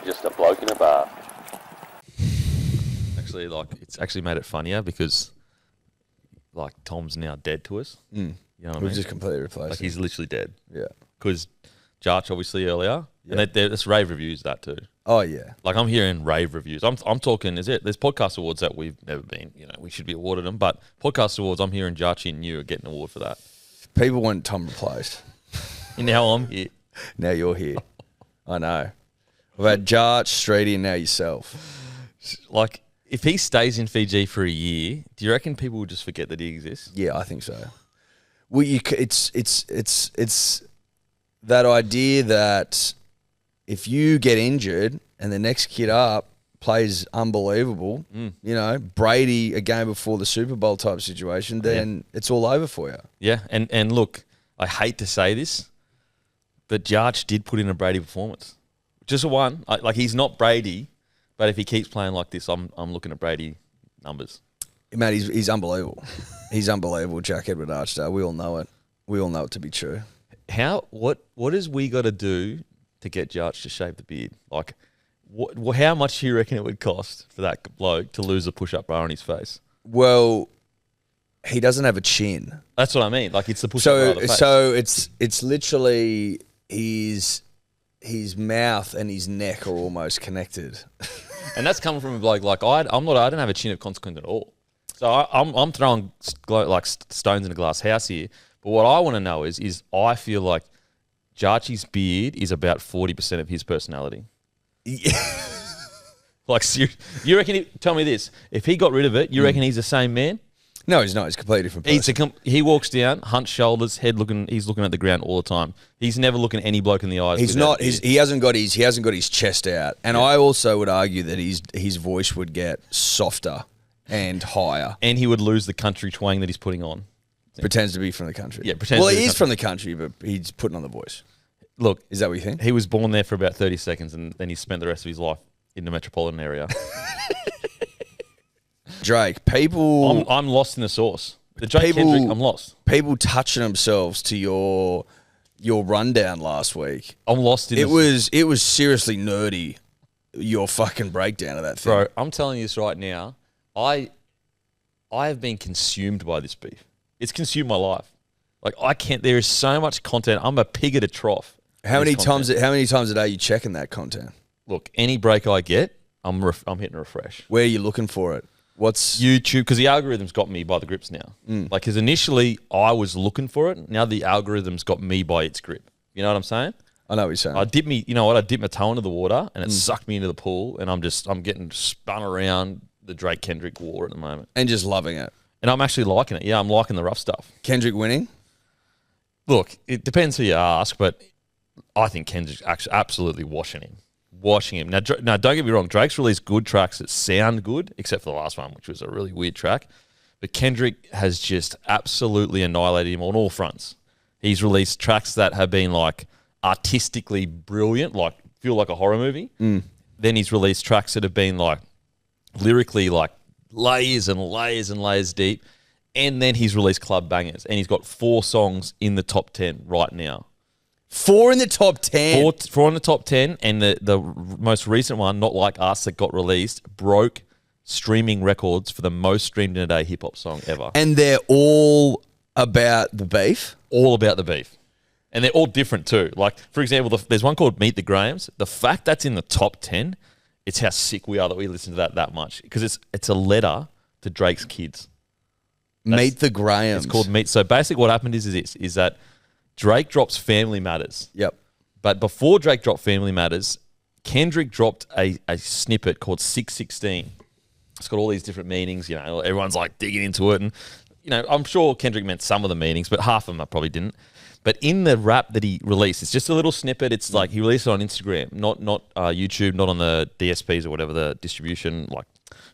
just a bloke in a bar. Actually, like, it's actually made it funnier because, like, Tom's now dead to us. Mm. You know what I We've mean? just completely replaced Like, him. he's literally dead. Yeah. Because Jarch, obviously, earlier. Yeah. And there's rave reviews, that too. Oh, yeah. Like, I'm hearing rave reviews. I'm talking, there's podcast awards that we've never been, we should be awarded them. But podcast awards, I'm hearing Jarchi and you are getting an award for that. People want Tom replaced. And now I'm here. Now you're here. I know. We've had Jarch, Streety, and now yourself. Like, if he stays in Fiji for a year, do you reckon people will just forget that he exists? Yeah, I think so. Well, it's that idea that if you get injured and the next kid up plays unbelievable, Brady a game before the Super Bowl type situation, then it's all over for you. Yeah, and look, I hate to say this, but Jarch did put in a Brady performance. Just a one. Like, he's not Brady, but if he keeps playing like this, I'm looking at Brady numbers. Man, he's unbelievable. He's unbelievable, Jack Edward Archdale. We all know it. We all know it to be true. What has we got to do to get Jarch to shave the beard? Like, how much do you reckon it would cost for that bloke to lose a push-up bar on his face? Well, he doesn't have a chin. That's what I mean. Like, it's the push-up bar on the face. So it's literally his mouth and his neck are almost connected. And that's coming from a bloke like I don't have a chin of consequence at all. So I'm throwing like stones in a glass house here. But what I want to know is I feel like Jarchi's beard is about 40% of his personality. Yeah. Like, you reckon? Tell me this: if he got rid of it, you reckon he's the same man? No, he's not. He's a completely different person. He walks down, hunched shoulders, head looking. He's looking at the ground all the time. He's never looking any bloke in the eyes. He's not. He hasn't got his chest out. And I also would argue that his voice would get softer and higher. And he would lose the country twang that he's putting on. Pretends to be from the country. Yeah, pretends. Well, he is from the country, but he's putting on the voice. Look, is that what you think? He was born there for about 30 seconds, and then he spent the rest of his life in the metropolitan area. Drake, people... I'm lost in the sauce. The Drake Kendrick, I'm lost. People touching themselves to your rundown last week. I'm lost in it. It was seriously nerdy, your fucking breakdown of that thing. Bro, I'm telling you this right now. I have been consumed by this beef. It's consumed my life. Like, I can't... There is so much content. I'm a pig at a trough. How many times a day are you checking that content? Look, any break I get, I'm hitting refresh. Where are you looking for it? What's YouTube? Because the algorithm's got me by the grips now. Like, because initially I was looking for it. Now the algorithm's got me by its grip. You know what I'm saying? I know what you're saying. I dipped my toe into the water and it sucked me into the pool, and I'm getting spun around the Drake Kendrick war at the moment. And just loving it. And I'm actually liking it. Yeah, I'm liking the rough stuff. Kendrick winning? Look, it depends who you ask, but I think Kendrick's actually absolutely washing him. Now, don't get me wrong. Drake's released good tracks that sound good, except for the last one, which was a really weird track. But Kendrick has just absolutely annihilated him on all fronts. He's released tracks that have been, like, artistically brilliant, like feel like a horror movie. Then he's released tracks that have been, like, lyrically, like, layers and layers and layers deep. And then he's released club bangers. And he's got 4 songs in the top 10 right now. 4 in the top 10? 4 in the top 10. And the most recent one, Not Like Us, that got released, broke streaming records for the most streamed in a day hip-hop song ever. And they're all about the beef? All about the beef. And they're all different too. Like, for example, there's one called Meet the Grahams. The fact that's in the top 10, it's how sick we are that we listen to that much. Because it's a letter to Drake's kids. Meet the Grahams. It's called Meet. So basically what happened is that Drake drops Family Matters. Yep. But before Drake dropped Family Matters, Kendrick dropped a snippet called 616. It's got all these different meanings. You know, everyone's like digging into it. And, you know, I'm sure Kendrick meant some of the meanings, but half of them I probably didn't. But in the rap that he released, it's just a little snippet. It's like he released it on Instagram, not YouTube, not on the DSPs or whatever, the distribution, like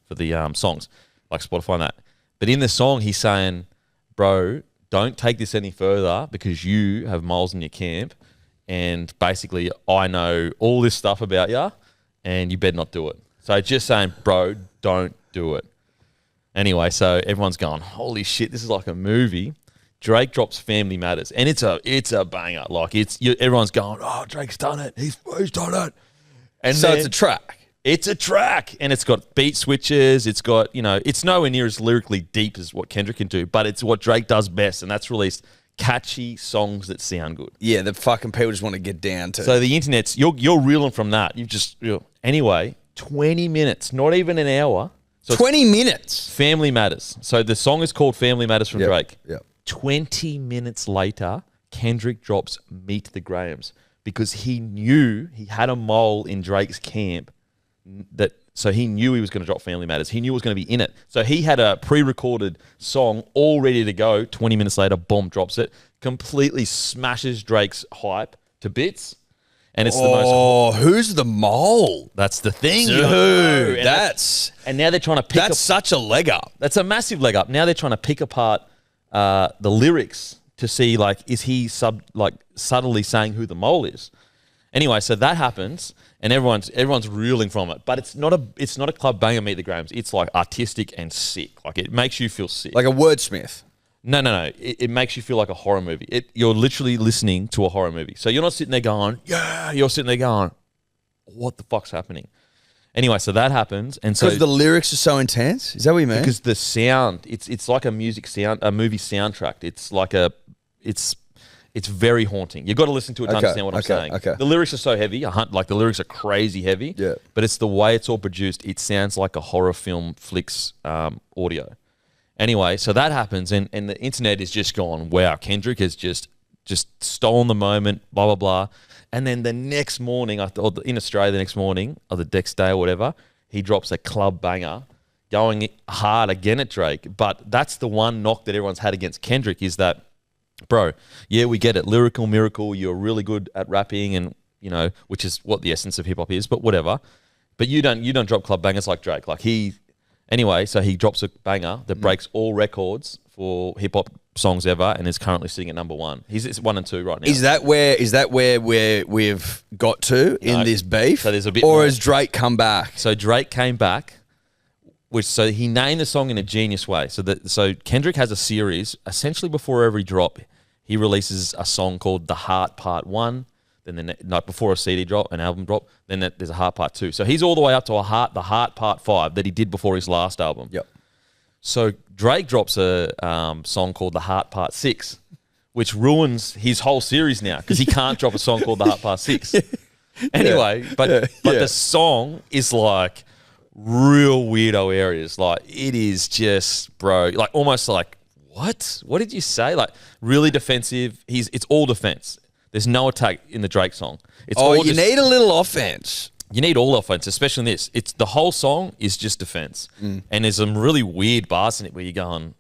for the songs, like Spotify and that. But in the song, he's saying, bro, don't take this any further because you have moles in your camp. And basically, I know all this stuff about you and you better not do it. So just saying, bro, don't do it. Anyway, so everyone's going, holy shit, this is like a movie. Drake drops Family Matters, and it's a banger. Like everyone's going, oh, Drake's done it. He's done it. And so it's a track. It's a track, and it's got beat switches. It's got, it's nowhere near as lyrically deep as what Kendrick can do, but it's what Drake does best, and that's released catchy songs that sound good. Yeah, the fucking people just want to get down to. So the internet's, you're reeling from that. Anyway, 20 minutes, not even an hour. So 20 minutes. Family Matters. So the song is called Family Matters from Drake. Yeah. 20 minutes later, Kendrick drops Meet the Grahams because he knew he had a mole in Drake's camp. So he knew he was going to drop Family Matters. He knew it was going to be in it. So he had a pre-recorded song all ready to go. 20 minutes later, boom, drops it. Completely smashes Drake's hype to bits. And it's the most... Oh, who's the mole? That's the thing. Dude, and now they're trying to pick... That's such a leg up. That's a massive leg up. Now they're trying to pick apart the lyrics to see, is he subtly saying who the mole is? Anyway, so that happens, and everyone's reeling from it. But it's not a club banger, Meet the Grahams. It's artistic and sick. It makes you feel sick. Like a wordsmith. No. It makes you feel like a horror movie. You're literally listening to a horror movie. So you're not sitting there going, yeah. You're sitting there going, what the fuck's happening? Anyway, so that happens, and so because the lyrics are so intense. Is that what you mean? Because the sound, it's like a movie soundtrack. It's very haunting. You've got to listen to it to understand what I'm saying. Okay. The lyrics are so heavy. The lyrics are crazy heavy. Yeah. But it's the way it's all produced. It sounds like a horror film flicks audio. Anyway, so that happens, and the internet is just gone, wow, Kendrick has just stolen the moment, blah, blah, blah. And then the next morning, or in Australia the next morning, or the next day or whatever, he drops a club banger going hard again at Drake. But that's the one knock that everyone's had against Kendrick is that, bro, yeah, we get it. Lyrical miracle. You're really good at rapping, and which is what the essence of hip hop is. But whatever. But you don't drop club bangers like Drake. Anyway, so he drops a banger that breaks all records for hip hop songs ever, and is currently sitting at number one. He's 1 and 2 right now. Is that where we've got to in this beef? So there's a bit or more. has Drake come back? So Drake came back. So he named the song in a genius way. So Kendrick has a series. Essentially, before every drop, he releases a song called "The Heart Part 1." Then the night before a CD drop, an album drop. Then there's a Heart Part 2. So he's all the way up to the Heart Part 5 that he did before his last album. Yep. So Drake drops a song called "The Heart Part 6," which ruins his whole series now because he can't drop a song called "The Heart Part 6." Anyway, but the song is real weirdo areas. It is just, bro, almost what? What did you say? Really defensive. It's all defense. There's no attack in the Drake song. You need a little offense. You need all offense, especially in this. The whole song is just defense. And there's some really weird bars in it where you're going,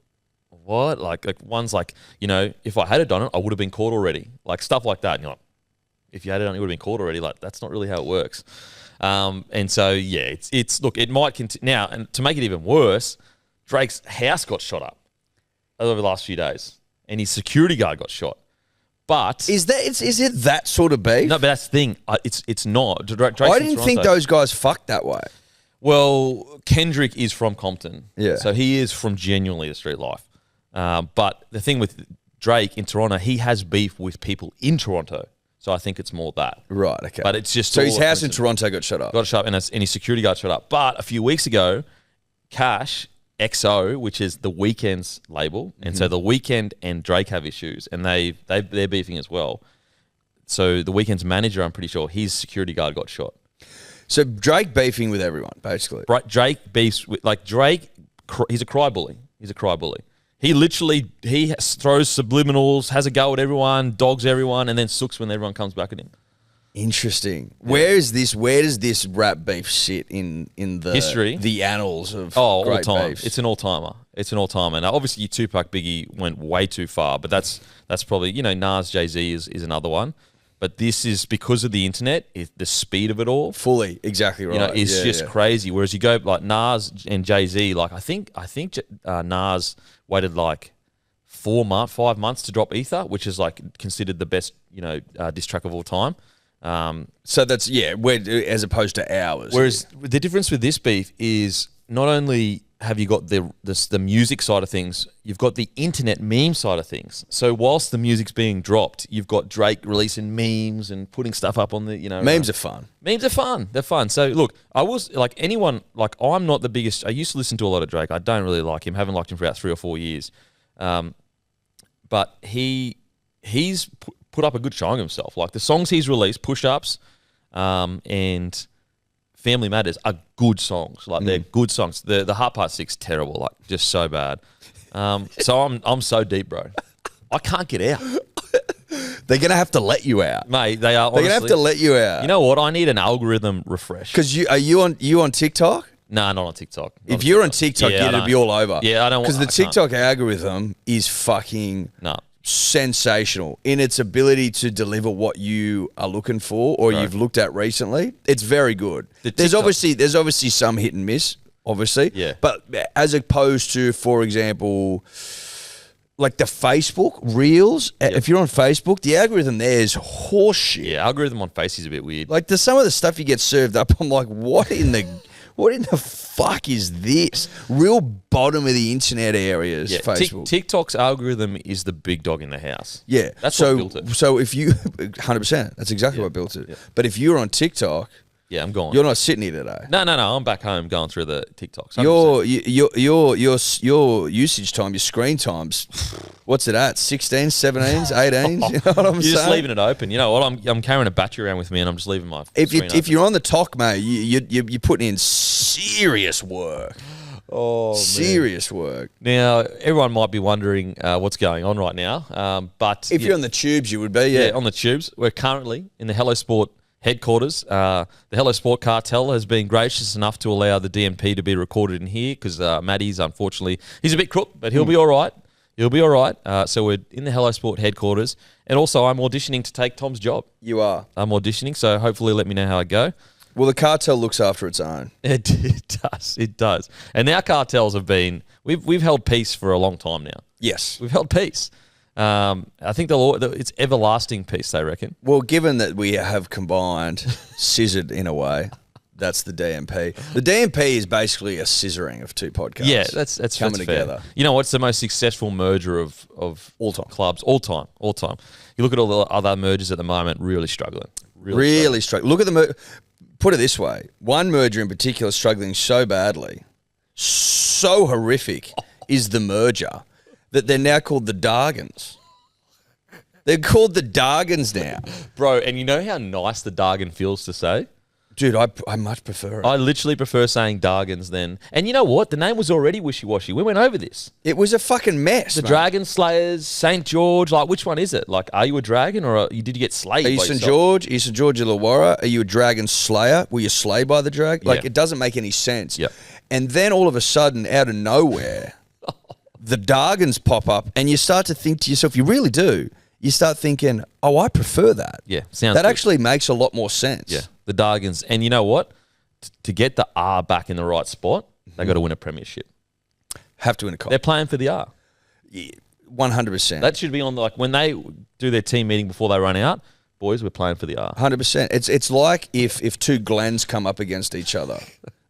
what? One's if I had done it, I would have been caught already. Stuff like that. And you're like, if you had done it, you would have been caught already. That's not really how it works. And so, yeah, look, it might continue. Now, and to make it even worse, Drake's house got shot up over the last few days, and his security guard got shot. But is it that sort of beef? No, but that's the thing. It's not. Drake's I didn't think those guys fucked that way. Well, Kendrick is from Compton. Yeah. So he is from genuinely the street life. But the thing with Drake in Toronto, he has beef with people in Toronto. So I think it's more that. Right, okay. But it's just... So his house in Toronto got shut up. Got shut up, and his security guard shut up. But a few weeks ago, Cash... XO, which is the Weeknd's label, and so the Weeknd and Drake have issues, and they're beefing as well. So the Weeknd's manager, I'm pretty sure, his security guard got shot. So Drake beefing with everyone, basically. Right, Drake beefs with Drake. He's a cry bully. He literally throws subliminals, has a go at everyone, dogs everyone, and then sooks when everyone comes back at him. Interesting. Yeah. Where does this rap beef sit in the history, the annals of all great time? Beefs? It's an all-timer. Now, obviously, Tupac Biggie went way too far, but that's probably Nas Jay-Z is another one. But this is because of the internet, the speed of it all. Fully, exactly right. It's just crazy. Whereas you go Nas and Jay-Z, I think Nas waited 5 months to drop Ether, which is considered the best diss track of all time. So that's as opposed to hours. Whereas the difference with this beef is not only have you got the music side of things, you've got the internet meme side of things. So whilst the music's being dropped, you've got Drake releasing memes and putting stuff up on the, Memes are fun. Memes are fun. They're fun. So look, I was like I'm not the biggest. I used to listen to a lot of Drake. I don't really like him. Haven't liked him for about 3 or 4 years. But he's put up a good showing himself. Like the songs he's released, Push Ups, and Family Matters are good songs. Like they're good songs. The Heart Part 6 terrible, like just so bad. So I'm so deep, bro. I can't get out. They're gonna have to let you out, mate. They are. They're gonna have to let you out. You know what? I need an algorithm refresh. Because you on TikTok? Nah, not on TikTok. If you're on TikTok, it'll be all over. Yeah, I don't. Because the TikTok algorithm is fucking sensational in its ability to deliver what you are looking for or you've looked at recently. It's very good. There's obviously some hit and miss, obviously. Yeah. But as opposed to, for example, like the Facebook Reels, if you're on Facebook, the algorithm there is horseshit. Yeah, algorithm on Face is a bit weird. Like some of the stuff you get served up, I'm like, what in the fuck is this? Real bottom of the internet areas, Facebook. TikTok's algorithm is the big dog in the house. Yeah. That's what built it. So if you, 100%, that's exactly what built it. Yeah. But if you're on TikTok, I'm gone. You're not sitting here today. No. I'm back home going through the TikToks. Your usage time, your screen times, what's it at? 16s, 17s, 18s? You know what I'm saying? You're just leaving it open. You know what? I'm carrying a battery around with me, and I'm just leaving my. If you're on the talk, mate, you're putting in serious work. Oh, serious work. Now, everyone might be wondering what's going on right now. But if you're on the tubes, you would be. Yeah, on the tubes. We're currently in the Hello Sport headquarters. The Hello Sport cartel has been gracious enough to allow the DMP to be recorded in here because Matty's, unfortunately, he's a bit crook, but he'll be all right. He'll be all right. So we're in the Hello Sport headquarters. And also, I'm auditioning to take Tom's job. You are. I'm auditioning, so hopefully let me know how I go. Well, the cartel looks after its own. It does. It does. And our cartels have been... We've held peace for a long time now. Yes. We've held peace. I think it's everlasting peace, they reckon. Well, given that we have combined, scissored in a way, that's the DMP. The DMP is basically a scissoring of two podcasts. Yeah, that's coming together. Fair. You know what's the most successful merger of all time clubs? All time. You look at all the other mergers at the moment, really struggling. Really struggling. Look at the put it this way: one merger in particular struggling so badly, so horrific is the merger that they're now called the Dargons. They're called the Dargons now. Bro, and you know how nice the Dargon feels to say? Dude, I much prefer it. I literally prefer saying Dargons then. And you know what? The name was already wishy-washy. We went over this. It was a fucking mess, The Dragon Slayers, St. George, like which one is it? Like, are you a dragon or did you get slayed by yourself? St. George? Are you St. George Illawarra? Are you a dragon slayer? Were you slayed by the dragon? Like, it doesn't make any sense. Yep. And then all of a sudden, out of nowhere, the Dargons pop up and you start to think to yourself, you really do. You start thinking, oh, I prefer that. Yeah, sounds That good. actually makes a lot more sense. Yeah, the Dargons. And you know what? To get the R back in the right spot, they got to win a premiership. Have to win a cup. They're playing for the R. Yeah, 100%. That should be on, like, when they do their team meeting before they run out, boys, we're playing for the R. 100%. It's like if two Glens come up against each other.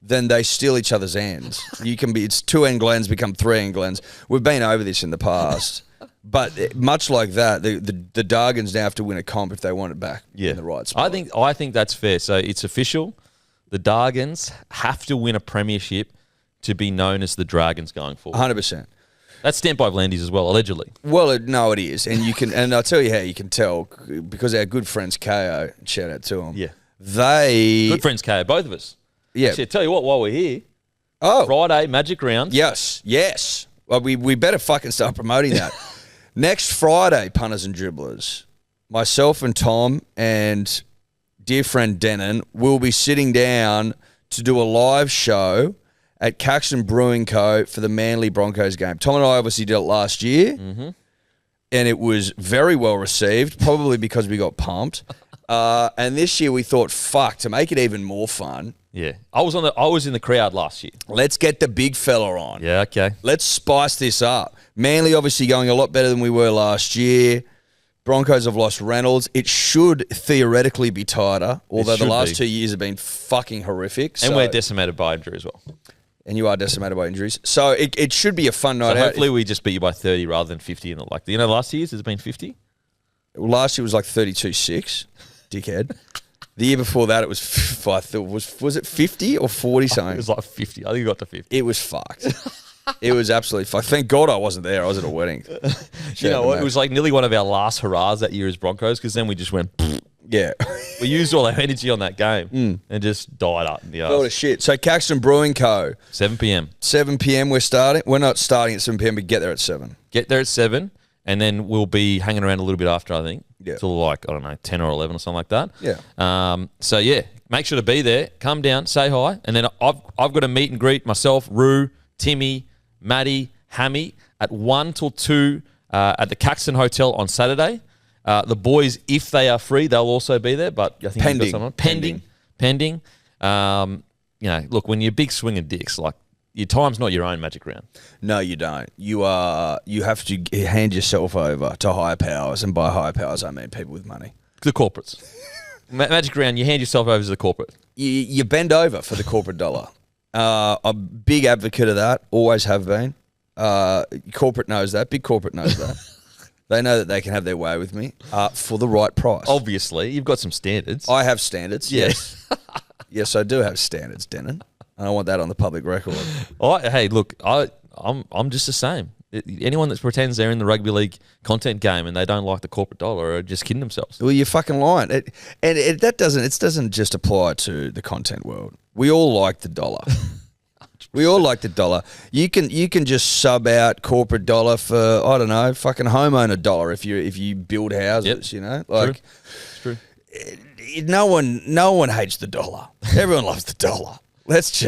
Then they steal each other's ends. It's 2 end Glens become 3 end Glens. We've been over this in the past. But much like that, the Dargons now have to win a comp if they want it back in the right spot. I think that's fair. So it's official. The Dargons have to win a premiership to be known as the Dragons going forward. 100%. That's stamped by Vlandis as well, allegedly. Well, no, it is. And you can, and I'll tell you how you can tell, because our good friends KO, shout out to them. Yeah. Good friends KO, both of us. Yeah. Actually, I tell you what, while we're here, Friday, Magic Round. Yes. Well, we better fucking start promoting that. Next Friday, punters and dribblers, myself and Tom and dear friend Denon will be sitting down to do a live show at Caxton Brewing Co. for the Manly Broncos game. Tom and I obviously did it last year, and it was very well received, probably because we got pumped. And this year we thought, fuck, to make it even more fun. Yeah, I was in the crowd last year. Let's get the big fella on. Yeah, okay. Let's spice this up. Manly obviously going a lot better than we were last year. Broncos have lost Reynolds. It should theoretically be tighter, although the last 2 years have been fucking horrific. And we're decimated by injury as well. and you are decimated by injuries. So it should be a fun night So out. hopefully we just beat you by 30 rather than 50. Last year's has been 50. Last year was like 32-6, dickhead. The year before that, it was was it 50 or 40 something? It was like 50. I think you got to 50. It was fucked. It was absolutely fucked. Thank God I wasn't there. I was at a wedding. You know what? It was like nearly one of our last hurrahs that year as Broncos because then we just went. Yeah. We used all our energy on that game and just died up in the What a arse. shit. So Caxton Brewing Co. 7 p.m. 7 p.m. we're starting. We're not starting at 7 p.m. but get there at 7. Get there at 7 and then we'll be hanging around a little bit after, I think. Yeah. Till like, I don't know, 10 or 11 or something like that. Yeah. So, yeah, make sure to be there. Come down, say hi. And then I've got a meet and greet myself, Roo, Timmy, Maddie, Hammy at 1 till 2 at the Caxton Hotel on Saturday. The boys, if they are free, they'll also be there. But I think Pending. you've got someone. Pending. Look, when you're big swinging dicks, like your time's not your own magic round. No, you don't. You have to hand yourself over to higher powers, and by higher powers I mean people with money. The corporates. Magic round, you hand yourself over to the corporate. You bend over for the corporate dollar. A big advocate of that, always have been. Corporate knows that. Big corporate knows that. They know that they can have their way with me for the right price. Obviously, you've got some standards. I have standards. Yeah. Yes. Yes, I do have standards, Denon. I don't want that on the public record. Hey, look, I'm just the same. Anyone that pretends they're in the rugby league content game and they don't like the corporate dollar are just kidding themselves. Well, you're fucking lying. That doesn't just apply to the content world. We all like the dollar. We all like the dollar. You can just sub out corporate dollar for, I don't know, fucking homeowner dollar if you build houses. Yep. You know, like True. No one hates the dollar. Everyone loves the dollar. Let's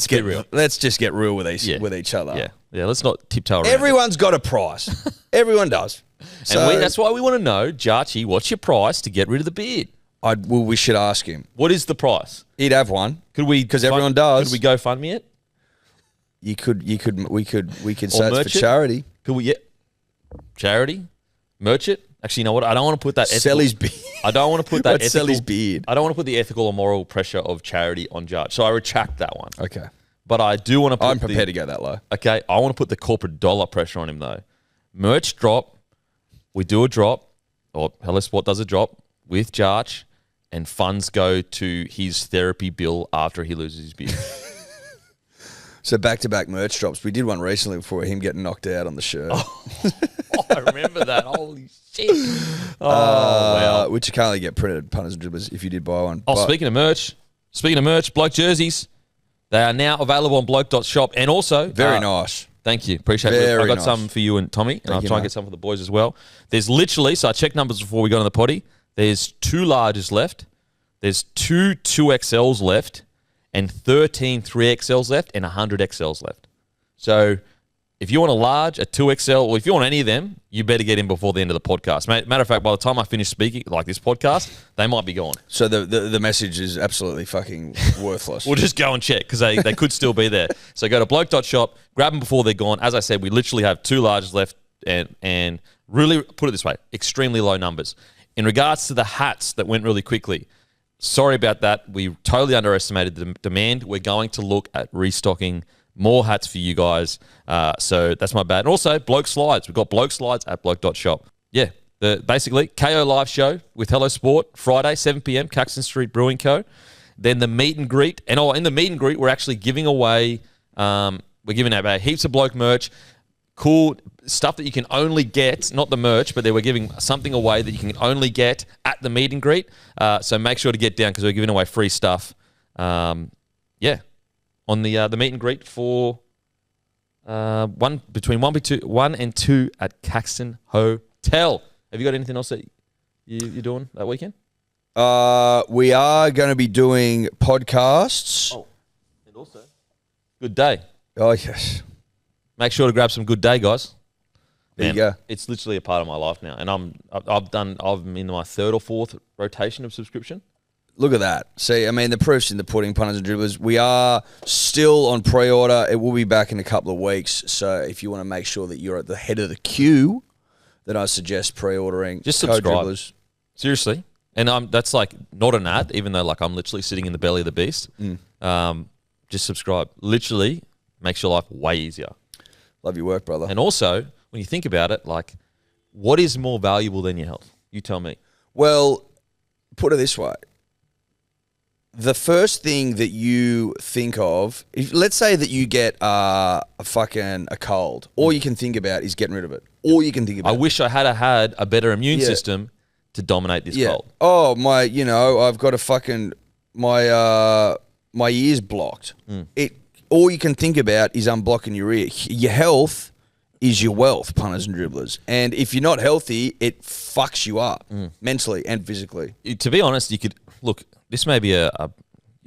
get real. Let's just get real with each other. Yeah. Let's not tiptoe around. Everyone's got a price. Everyone does. So that's why we want to know, Jarchi, what's your price to get rid of the beard? we should ask him. What is the price? He'd have one. Could we? Because everyone does. Could we go fund me it? We could say it's merch for it? charity. Could we? Yeah. Charity, merch it. Actually, you know what? I don't want to put that. Sell his beard. I don't want to put that. Sell his beard. I don't want to put the ethical or moral pressure of charity on Jarch. So I retract that one. Okay. But I do want to put I'm prepared to go that low. Okay, I want to put the corporate dollar pressure on him though. Merch drop, we do a drop, or Hello Sport does a drop with Jarch, and funds go to his therapy bill after he loses his beard. So back-to-back merch drops. We did one recently before him getting knocked out on the shirt. I remember that. Holy shit. Oh, wow. Which you can't really get printed, punters and dribblers, if you did buy one. Oh, But speaking of merch, Bloke jerseys, they are now available on bloke.shop. And also... very nice. Thank you. Appreciate it. Very I got nice. some for you and Tommy, and I'll you, try and mate. get some for the boys as well. There's literally, so I checked numbers before we got on the potty. There's 2 larges left. There's 2 2XLs left, and 13 3XLs left, and 100 XLs left. So if you want a large, a 2XL, or if you want any of them, you better get in before the end of the podcast. Matter of fact, by the time I finish speaking, like this podcast, they might be gone. So the message is absolutely fucking worthless. We'll just go and check because they could still be there. So go to bloke.shop, grab them before they're gone. As I said, we literally have 2 larges left and really, put it this way, extremely low numbers. In regards to the hats that went really quickly, sorry about that. We totally underestimated the demand. We're going to look at restocking more hats for you guys. So that's my bad. And also, Bloke Slides. We've got Bloke Slides at bloke.shop. Yeah, basically, KO live show with Hello Sport, Friday, 7 p.m, Caxton Street Brewing Co. Then the meet and greet. And in the meet and greet, we're actually giving away, we're giving out heaps of Bloke merch, cool stuff that you can only get, not the merch, but we're giving something away that you can only get at the meet and greet. So make sure to get down because we're giving away free stuff. On the meet and greet for between 1 and 2 at Caxton Hotel. Have you got anything else that you're doing that weekend? We are going to be doing podcasts. Oh, and also Good Day. Oh, yes. Make sure to grab some Good Day, guys. There you go. It's literally a part of my life now, and I'm in my 3rd or 4th rotation of subscription. Look at that. See, I mean, the proof's in the pudding, punters and dribblers. We are still on pre-order. It will be back in a couple of weeks. So if you want to make sure that you're at the head of the queue, then I suggest pre-ordering. Just Code subscribe. Dribblers. Seriously. And that's like not an ad, even though like I'm literally sitting in the belly of the beast. just subscribe. Literally makes your life way easier. Love your work, brother. And also, when you think about it, like, what is more valuable than your health? You tell me. Well, put it this way. The first thing that you think of, let's say that you get a cold, all you can think about is getting rid of it. All you can think about. I wish I had a better immune system to dominate this cold. Oh, I've got my ear's blocked. All you can think about is unblocking your ear. Your health is your wealth, punters and dribblers. And if you're not healthy, it fucks you up mentally and physically. To be honest, you could look. This may be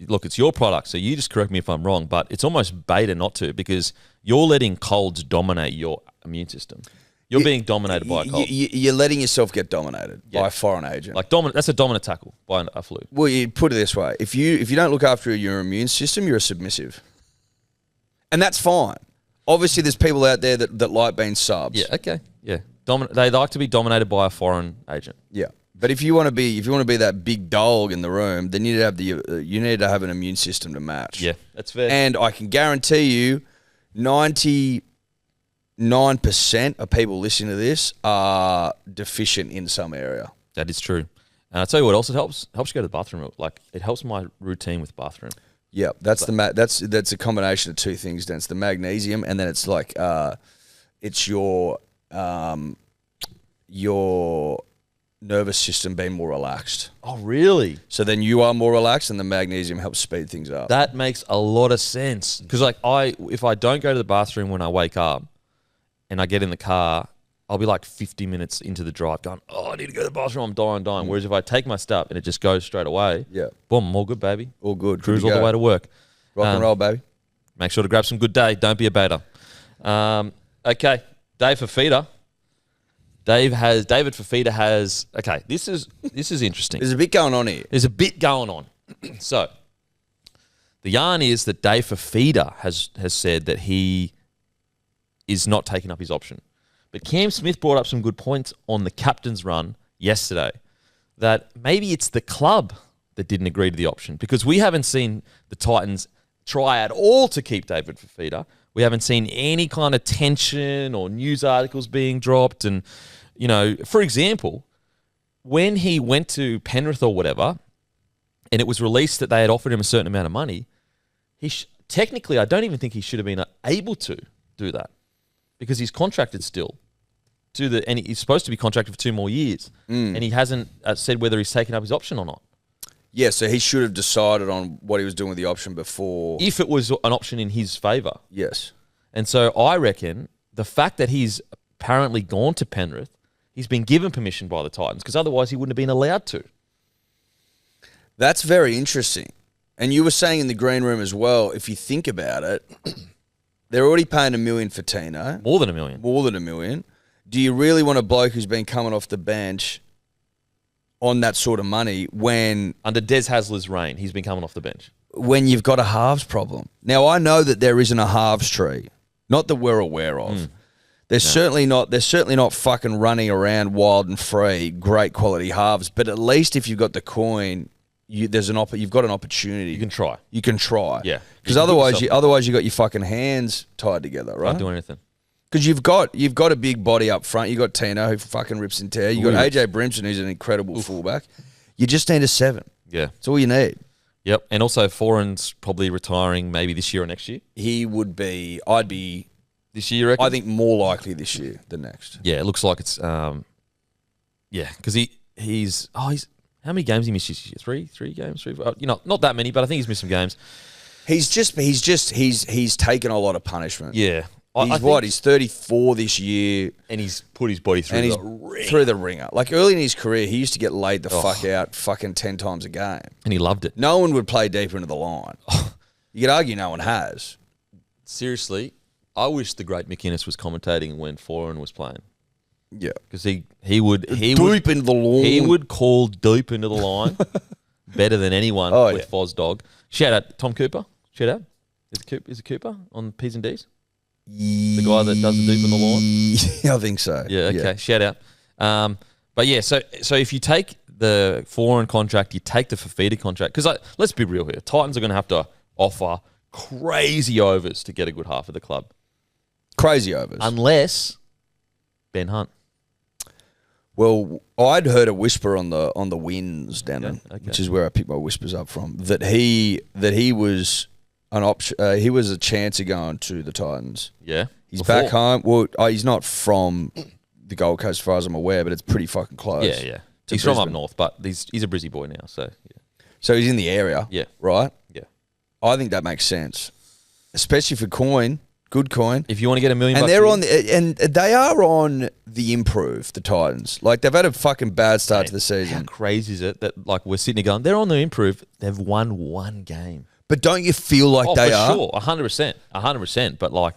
look. It's your product, so you just correct me if I'm wrong. But it's almost better not to, because you're letting colds dominate your immune system. You're being dominated by a cold. You're letting yourself get dominated by a foreign agent. Like that's a dominant tackle by a flu. Well, you put it this way: if you don't look after your immune system, you're a submissive, and that's fine. Obviously, there's people out there that like being subs. Yeah. Okay. Yeah. They like to be dominated by a foreign agent. Yeah. But if you want to be that big dog in the room, then you need to have an immune system to match. Yeah, that's fair. And I can guarantee you, 99% of people listening to this are deficient in some area. That is true. And I'll tell you what else, it helps you go to the bathroom. Like, it helps my routine with bathroom. Yeah, that's a combination of two things. Then it's the magnesium, and then it's like it's your nervous system being more relaxed. Oh, really? So then you are more relaxed, and the magnesium helps speed things up. That makes a lot of sense. Because if I don't go to the bathroom when I wake up and I get in the car, I'll be like 50 minutes into the drive going, oh, I need to go to the bathroom, I'm dying. Whereas if I take my step and it just goes straight away, boom, I'm all good, baby. All good. Cruise all the way to work. Rock and roll, baby. Make sure to grab some good day. Don't be a beta. Okay, Dave Fifita. David Fifita has. Okay, this is interesting. There's a bit going on here. There's a bit going on. So, the yarn is that Dave Fifita has said that he is not taking up his option. But Cam Smith brought up some good points on the captain's run yesterday, that maybe it's the club that didn't agree to the option, because we haven't seen the Titans try at all to keep David Fifita. We haven't seen any kind of tension or news articles being dropped. And, for example, when he went to Penrith or whatever, and it was released that they had offered him a certain amount of money, technically, I don't even think he should have been able to do that, because he's contracted still and he's supposed to be contracted for 2 more years, and he hasn't said whether he's taken up his option or not. Yeah, so he should have decided on what he was doing with the option before. If it was an option in his favour. Yes. And so I reckon the fact that he's apparently gone to Penrith, he's been given permission by the Titans, because otherwise he wouldn't have been allowed to. That's very interesting. And you were saying in the green room as well, if you think about it, they're already paying $1 million for Tino. More than $1 million. More than $1 million. Do you really want a bloke who's been coming off the bench on that sort of money when... Under Des Hasler's reign, he's been coming off the bench. When you've got a halves problem. Now, I know that there isn't a halves tree. Not that we're aware of. They're certainly not fucking running around wild and free, great quality halves. But at least if you've got the coin, you've got an opportunity. You can try. Yeah. Because otherwise you got your fucking hands tied together, right? Can't do anything. Because you've got a big body up front. You got Tino who fucking rips and tear. You got AJ Brimson who's an incredible fullback. You just need a 7. Yeah. That's all you need. Yep. And also Foreign's probably retiring maybe this year or next year. I'd be this year, you reckon? I think more likely this year than next. Yeah, it looks like it's because he's how many games he missed this year? Three games? Not that many, but I think he's missed some games. He's taken a lot of punishment. Yeah. He's 34 this year. And he's put his body through the ringer. Like early in his career, he used to get laid the fuck out fucking 10 times a game. And he loved it. No one would play deeper into the line. You could argue no one has. Seriously, I wish the great McInnes was commentating when Foreign was playing. Yeah. Because he would deep into the line. He would call deep into the line better than anyone with Foz Dog. Shout out Tom Cooper. Shout out. Is it Cooper on P's and D's? The guy that does the deep in the lawn? I think so. Yeah, okay. Yeah. Shout out. But yeah, so if you take the Foreign contract, you take the Fifita contract, because let's be real here. Titans are going to have to offer crazy overs to get a good half of the club. Crazy overs. Unless Ben Hunt. Well, I'd heard a whisper on the winds, Dannon, Okay. which is where I picked my whispers up from, that he was an option. He was a chance of going to the Titans. Yeah. He's back home. Well, he's not from the Gold Coast, as far as I'm aware, but it's pretty fucking close. Yeah. He's from up north, but he's a Brizzy boy now, so yeah. So he's in the area. Yeah. Right? Yeah. I think that makes sense, especially for coin. Good coin. If you want to get $1 million, And they're and they are on the improve, the Titans. Like, they've had a fucking bad start to the How season. crazy is it that, like, we're sitting here going, they're on the improve. They've won one game. But don't you feel like they for are? sure, 100%. But, like,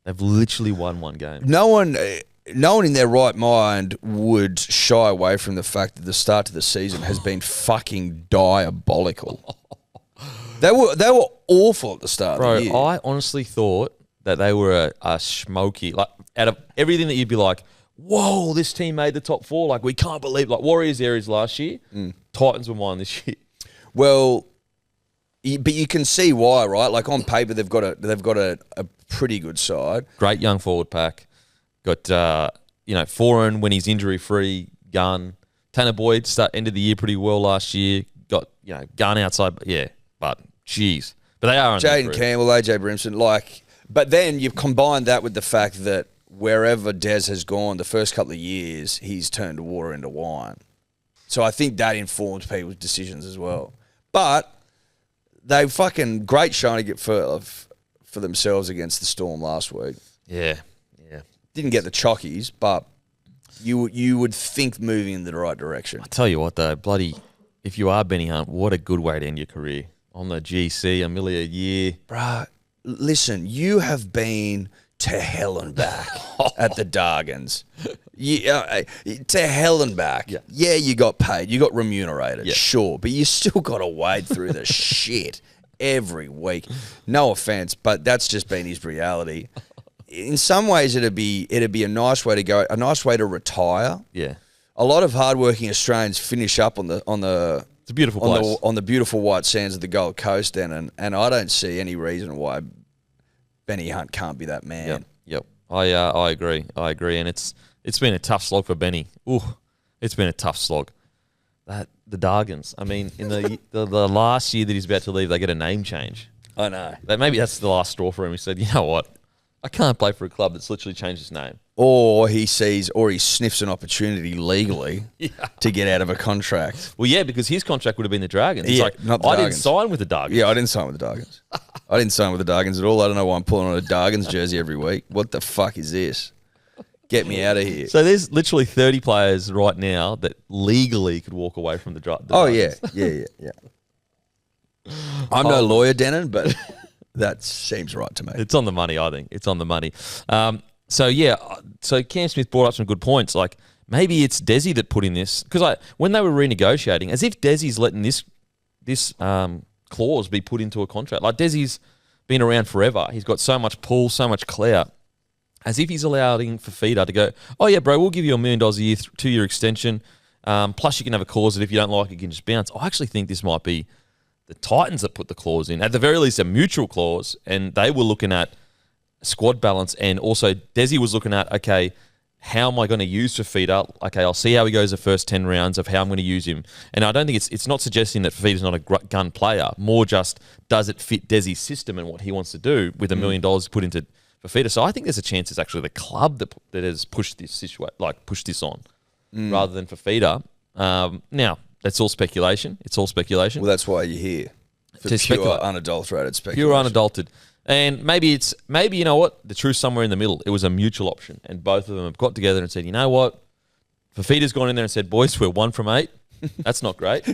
they've literally won one game. No one in their right mind would shy away from the fact that the start to the season has been fucking diabolical. They were awful at the start Bro, of the year. I honestly thought that they were a smoky. Like, out of everything that you'd be like, whoa, this team made the top 4. Like, we can't believe. Like, Warriors Aries last year, Titans were mine this year. Well, but you can see why, right? Like, on paper, they've got a pretty good side. Great young forward pack. Got Foreign when he's injury free. Gun. Tanner Boyd ended the year pretty well last year. Got Gun outside. Yeah, but jeez, but they are on Jaden Campbell, AJ Brimson, like. But then you've combined that with the fact that wherever Des has gone, the first couple of years, he's turned water into wine. So I think that informs people's decisions as well. But they fucking great showing for themselves against the Storm last week. Yeah. Didn't get the chockies, but you would think moving in the right direction. I tell you what, though, bloody, if you are Benny Hunt, what a good way to end your career on the GC, $1 million a year, Bruh, listen, you have been to hell and back at the Dargons. To hell and back. Yeah, you got paid. You got remunerated, sure. But you still got to wade through the shit every week. No offense, but that's just been his reality. In some ways, it'd be a nice way to go, a nice way to retire. Yeah. A lot of hardworking Australians finish up on the It's a beautiful place. on the beautiful white sands of the Gold Coast, and I don't see any reason why Benny Hunt can't be that man. Yep. I agree, and it's been a tough slog for Benny. Ooh, it's been a tough slog. The Dargons. I mean, in the last year that he's about to leave, they get a name change. I know. Maybe that's the last straw for him. He said, you know what? I can't play for a club that's literally changed its name. Or he sniffs an opportunity legally to get out of a contract. Well, yeah, because his contract would have been the Dragons. It's like, not the I didn't Dargons. sign with the Dargons. Yeah, I didn't sign with the Dargons. I didn't sign with the Dargons at all. I don't know why I'm pulling on a Dargons jersey every week. What the fuck is this? Get me out of here. So there's literally 30 players right now that legally could walk away from the Dragons. Oh, yeah. I'm no lawyer, Denon, but that seems right to me. It's on the money, I think. It's on the money. So Cam Smith brought up some good points. Like, maybe it's Desi that put in this. Because when they were renegotiating, as if Desi's letting this clause be put into a contract. Like, Desi's been around forever. He's got so much pull, so much clout. As if he's allowing Fifita to go, oh, yeah, bro, we'll give you $1 million a year, 2-year extension. Plus, you can have a clause that if you don't like it, you can just bounce. I actually think this might be the Titans that put the clause in. At the very least, a mutual clause. And they were looking at squad balance. And also, Desi was looking at, okay, how am I going to use Fifita? Okay, I'll see how he goes the first 10 rounds of how I'm going to use him. And I don't think it's not suggesting that Fifita's not a gun player. More just, does it fit Desi's system and what he wants to do with $1 million put into Fifita? So I think there's a chance it's actually the club that has pushed this on, rather than Fifita. Now, that's all speculation. It's all speculation. Well, that's why you're here. For To pure, speculate. unadulterated speculation. Pure unadulterated. And maybe you know what? The truth's somewhere in the middle. It was a mutual option. And both of them have got together and said, you know what? Fifita's gone in there and said, boys, we're 1 from 8. That's not great.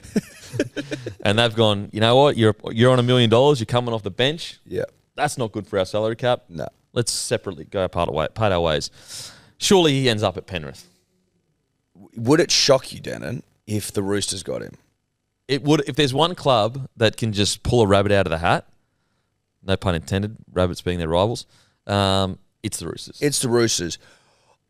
And they've gone, you know what? You're on $1 million. You're coming off the bench. Yeah. That's not good for our salary cap. No. Let's separately go part our ways. Surely he ends up at Penrith. Would it shock you, Denon, if the Roosters got him? It would. If there's one club that can just pull a rabbit out of the hat, no pun intended, rabbits being their rivals, it's the Roosters. It's the Roosters.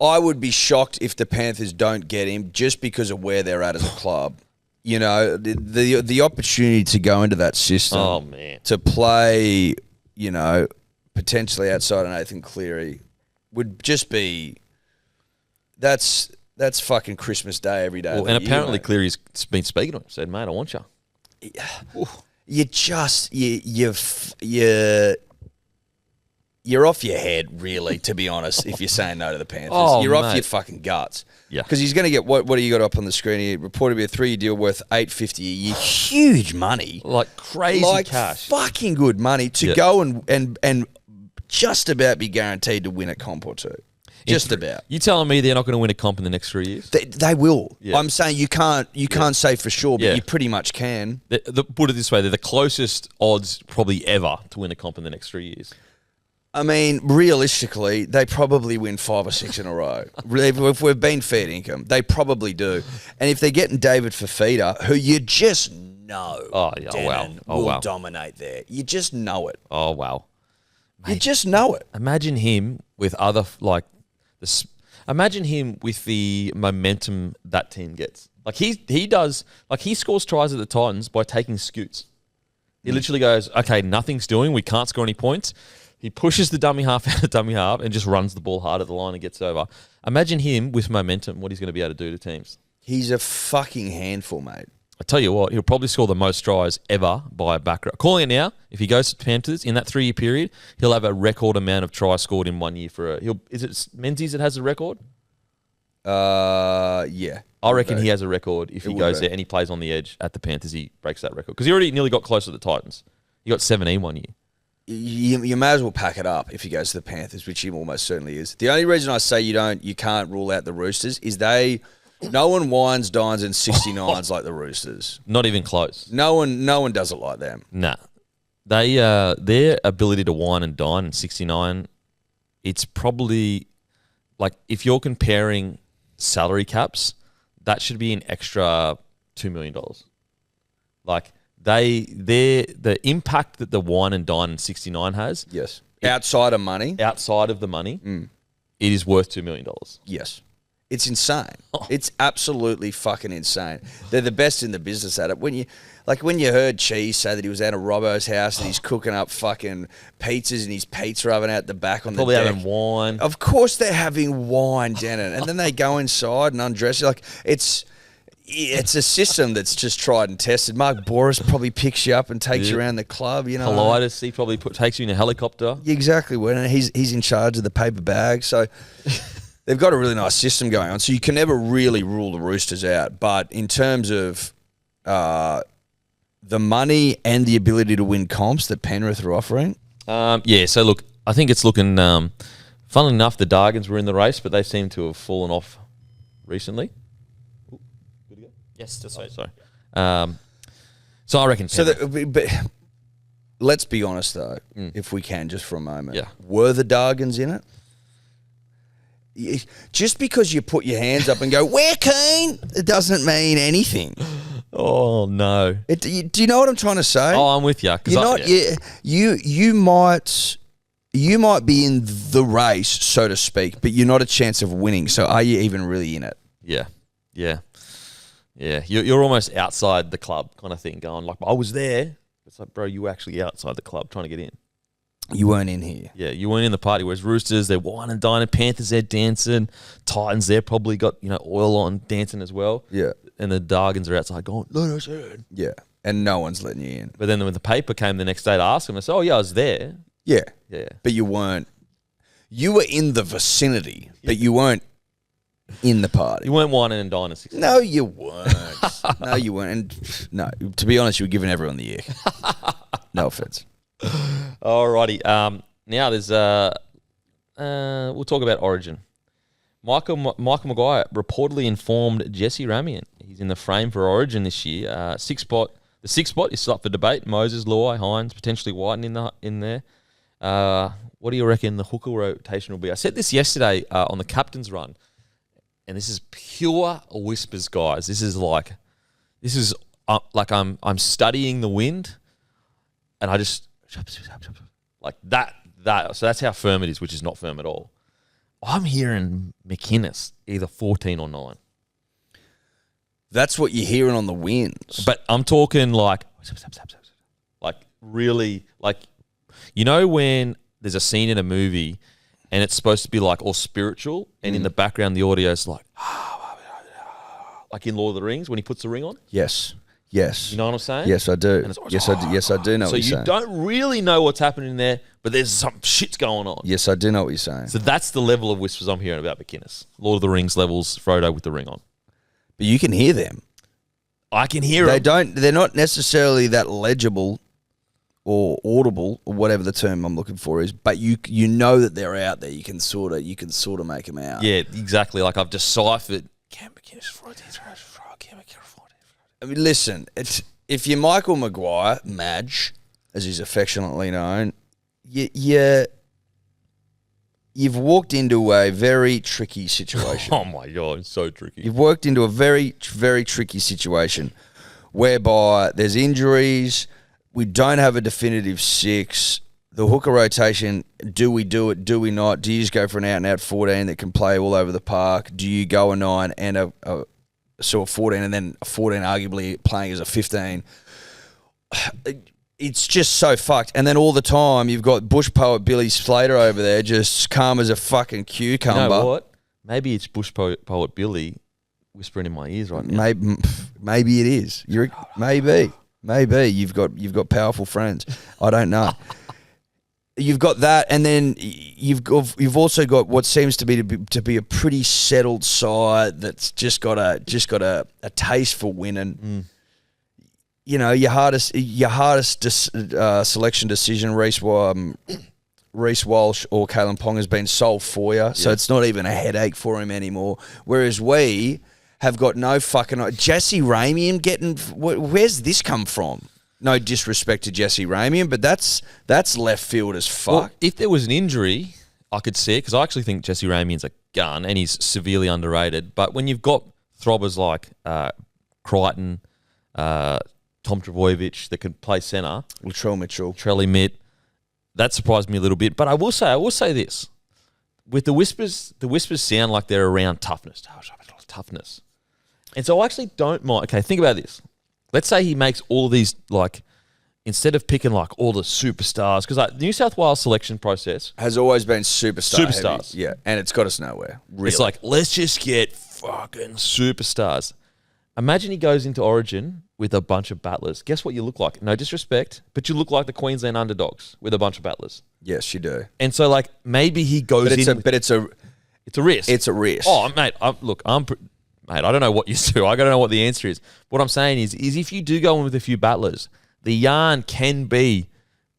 I would be shocked if the Panthers don't get him just because of where they're at as a club. You know, the opportunity to go into that system, Oh, man. to play, you know, potentially outside of Nathan Cleary, would just be that's fucking Christmas Day every day. Well, and apparently Cleary's been speaking to him. Said, "Mate, I want you." You're off your head, really, to be honest, if you're saying no to the Panthers. You're off your fucking guts. Yeah. Because he's going to get, what do you got up on the screen here? Reported to be a 3-year deal worth $850 a year. Huge money. Like crazy cash. Fucking good money to go and just about be guaranteed to win a comp or two. Just about. You telling me they're not going to win a comp in the next 3 years? They will. Yeah. I'm saying you can't say for sure, but you pretty much can. Put it this way, they're the closest odds probably ever to win a comp in the next 3 years. I mean, realistically, they probably win 5 or 6 in a row. If we've been fair income, they probably do. And if they're getting David Fifita, who you just know will dominate there. You just know it. Oh, wow. Mate, you just know it. Imagine him with imagine him with the momentum that team gets. Like he does, like he scores tries at the Titans by taking scoots. He literally goes, okay, nothing's doing. We can't score any points. He pushes the dummy half out of dummy half and just runs the ball hard at the line and gets over. Imagine him with momentum, what he's going to be able to do to teams. He's a fucking handful, mate. I tell you what, he'll probably score the most tries ever by a back row. Calling it now, if he goes to the Panthers in that 3-year period, he'll have a record amount of tries scored in 1 year is it Menzies that has the record? Yeah. I reckon he has a record if he goes there and he plays on the edge at the Panthers, he breaks that record. Because he already nearly got close to the Titans. He got 17 1 year. You may as well pack it up if he goes to the Panthers, which he almost certainly is. The only reason I say you can't rule out the Roosters is no one wines, dines, and 69s like the Roosters. Not even close. No one does it like them. Nah. They their ability to wine and dine in 69, it's probably like if you're comparing salary caps, that should be an extra $2 million. Like the impact that the wine and dine in 69 has. Yes. Outside of the money, it is worth $2 million. Yes. It's insane. It's absolutely fucking insane. They're the best in the business at it. When you heard Cheese say that he was out of Robbo's house and he's cooking up fucking pizzas and his pizza oven out the back on probably the deck. Having wine. Of course they're having wine, Denon. And then they go inside and undress. Like it's a system that's just tried and tested. Mark Boris probably picks you up and takes you around the club. You know, Politis, he probably takes you in a helicopter. Exactly. When he's in charge of the paper bag. So they've got a really nice system going on. So you can never really rule the Roosters out. But in terms of the money and the ability to win comps that Penrith are offering, so look, I think it's looking. Funnily enough, the Dargons were in the race, but they seem to have fallen off recently. Yes, just so. Sorry. So I reckon. But let's be honest though, if we can, just for a moment. Yeah. Were the Dargons in it? Just because you put your hands up and go, we're keen, it doesn't mean anything. Oh no! Do you know what I'm trying to say? Oh, I'm with you. You're not. You might be in the race, so to speak, but you're not a chance of winning. So are you even really in it? Yeah. You're almost outside the club, kind of thing. Going like, I was there. It's like, bro, you were actually outside the club trying to get in. You weren't in here. Yeah, you weren't in the party. Whereas Roosters, they're wine and dining. Panthers, they're dancing. Titans, they're probably got oil on dancing as well. Yeah. And the Dargons are outside going, let us in. Yeah. And no one's letting you in. But then when the paper came the next day to ask them, I said, oh, yeah, I was there. Yeah. Yeah. But you weren't. You were in the vicinity, but you weren't in the party. You weren't whining and dining. No, you weren't. No, you weren't. And no, to be honest, you were giving everyone the ick. No offense. Alrighty. Now there's we'll talk about Origin. Michael Maguire reportedly informed Jesse Ramian he's in the frame for Origin this year. The sixth spot is still up for debate. Moses, Luai, Hines, potentially Whiten in there. What do you reckon the hooker rotation will be? I said this yesterday on the captain's run, and this is pure whispers, guys. This is like I'm studying the wind, and I just like that. So that's how firm it is, which is not firm at all. I'm hearing McInnes either 14 or 9. That's what you're hearing on the winds. But I'm talking like really, like, You know when there's a scene in a movie and it's supposed to be like all spiritual, and in the background the audio is like in Lord of the Rings when he puts the ring on? Yes. You know what I'm saying? Yes, I do. And it's always, Yes, I do know so what you're you saying. don't really know what's happening there, but there's some shit's going on. Yes, I do know what you're saying. So that's the level of whispers I'm hearing about McInnes. Lord of the Rings levels, Frodo with the ring on. But you can hear them. I can hear them. They're not necessarily that legible or audible or whatever the term I'm looking for is, but you know that they're out there. You can sort of make them out. Yeah, exactly. Like I've deciphered. Cam McInnes, I mean, listen, if you're Michael Maguire, Madge, as he's affectionately known, you've walked into a very tricky situation. Oh my God, it's so tricky. You've worked into a very, very tricky situation whereby there's injuries. We don't have a definitive 6. The hooker rotation, do we do it? Do we not? Do you just go for an out-and-out 14 that can play all over the park? Do you go a 9 and a 14 and then a 14 arguably playing as a 15? It's just so fucked. And then all the time you've got bush poet Billy Slater over there just calm as a fucking cucumber. You know what? Maybe it's bush poet Billy whispering in my ears right now. Maybe it is. Maybe you've got powerful friends. I don't know. You've got that, and then you've also got what seems to be a pretty settled side that's just got a taste for winning. You know, your hardest selection decision, Reece Walsh or Kalen Pong has been solved for you, so it's not even a headache for him anymore. Whereas we have got no fucking Jesse Ramian getting. Where's this come from? No disrespect to Jesse Ramian, but that's left field as fuck. Well, if there was an injury, I could see it, because I actually think Jesse Ramian's a gun and he's severely underrated. But when you've got throbbers like Crichton, Tom Trbojevic that can play centre, Latrell Mitchell, Trelly Mitt, that surprised me a little bit. But I will say this: with the whispers sound like they're around toughness, and so I actually don't mind. Okay, think about this. Let's say he makes all of these, like, instead of picking, like, all the superstars, because, like, the New South Wales selection process has always been superstars. Heavy. Yeah, and it's got us nowhere. Really. It's like, let's just get fucking superstars. Imagine he goes into Origin with a bunch of battlers. Guess what you look like? No disrespect, but you look like the Queensland underdogs with a bunch of battlers. Yes, you do. And so, like, maybe he goes But it's a risk. It's a risk. Oh, mate, Mate, I don't know what you do. I don't know what the answer is. What I'm saying is if you do go in with a few battlers, the yarn can be,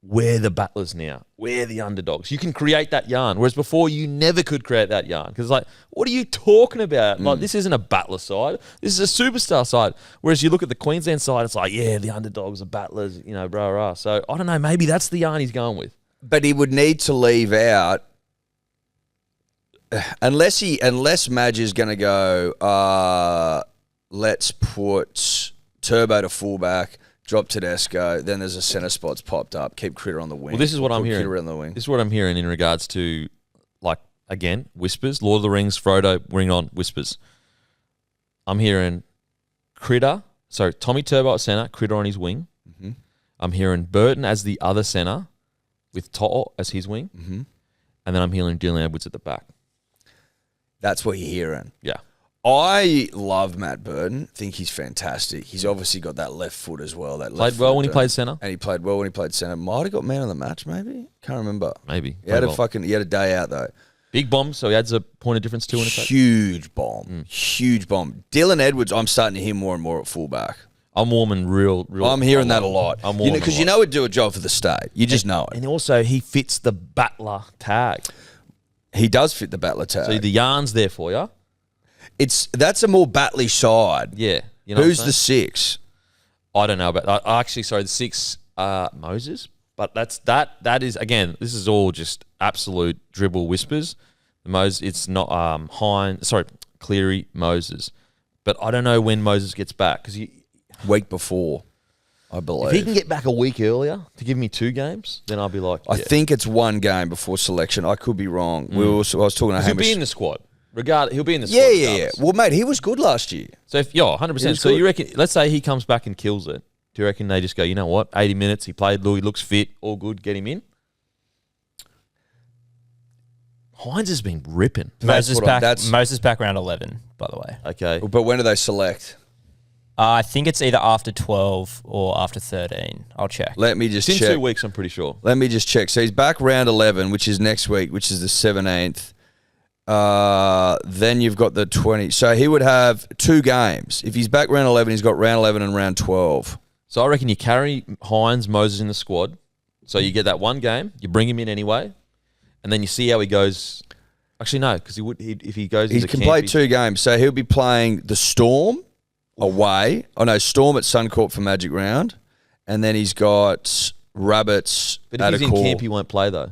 we're the battlers now. We're the underdogs. You can create that yarn. Whereas before, you never could create that yarn. Because it's like, what are you talking about? Like, this isn't a battler side. This is a superstar side. Whereas you look at the Queensland side, it's like, yeah, the underdogs, the battlers, you know, blah, blah. So, I don't know. Maybe that's the yarn he's going with. But he would need to leave out, unless Madge is going to go, let's put Turbo to fullback, drop Tedesco, then there's a centre spot's popped up, keep Critter on the wing. Well, this is what I'm hearing. Critter on the wing. This is what I'm hearing in regards to, like, again, whispers, Lord of the Rings, Frodo, ring on, whispers. I'm hearing Critter, so Tommy Turbo at centre, Critter on his wing. Mm-hmm. I'm hearing Burton as the other centre with To'o as his wing. Mm-hmm. And then I'm hearing Dylan Edwards at the back. That's what you're hearing. Yeah. I love Matt Burton. Think he's fantastic. He's obviously got that left foot as well. Played well when he played centre. And he played well when he played centre. Might have got man of the match, maybe. Can't remember. Maybe. He had a day out though. Big bomb, so he adds a point of difference too in effect. Huge bomb. Huge bomb. Dylan Edwards, I'm starting to hear more and more at fullback. I'm warming real. I'm hearing that a lot. I'm warming because you know he'd do a job for the state. You just know it. And also he fits the battler tag. He does fit the battler tag. So the yarn's there for you. That's a more battly side. Yeah. You know who's the 6? I don't know about that. Actually, sorry, the 6 Moses. But that is, again, this is all just absolute dribble whispers. It's not Cleary, Moses. But I don't know when Moses gets back because week before, I believe. If he can get back a week earlier to give me 2 games, then I'll be like, I think it's 1 game before selection. I could be wrong. I was talking to Hamish. He'll be in the squad. He'll be in the squad. Yeah. Well, mate, he was good last year. So 100%. So you reckon? Let's say he comes back and kills it. Do you reckon they just go, you know what? 80 minutes, he played. Louis looks fit, all good. Get him in. Hines has been ripping. Moses what I- back. Moses back round 11, by the way. Okay. But when do they select? I think it's either after 12 or after 13. I'll check. Let me just It's in check. 2 weeks, I'm pretty sure. Let me just check. So he's back round 11, which is next week, which is the 17th. Then you've got the 20. So he would have 2 games. If he's back round 11, he's got round 11 and round 12. So I reckon you carry Hines, Moses in the squad. So you get that one game, you bring him in anyway, and then you see how he goes. Actually, no, because if he goes He into can camp, play 2 games. So he'll be playing the Storm away. Oh, no, Storm at Suncorp for Magic Round. And then he's got Rabbits But at if a he's in call. camp, he won't play though.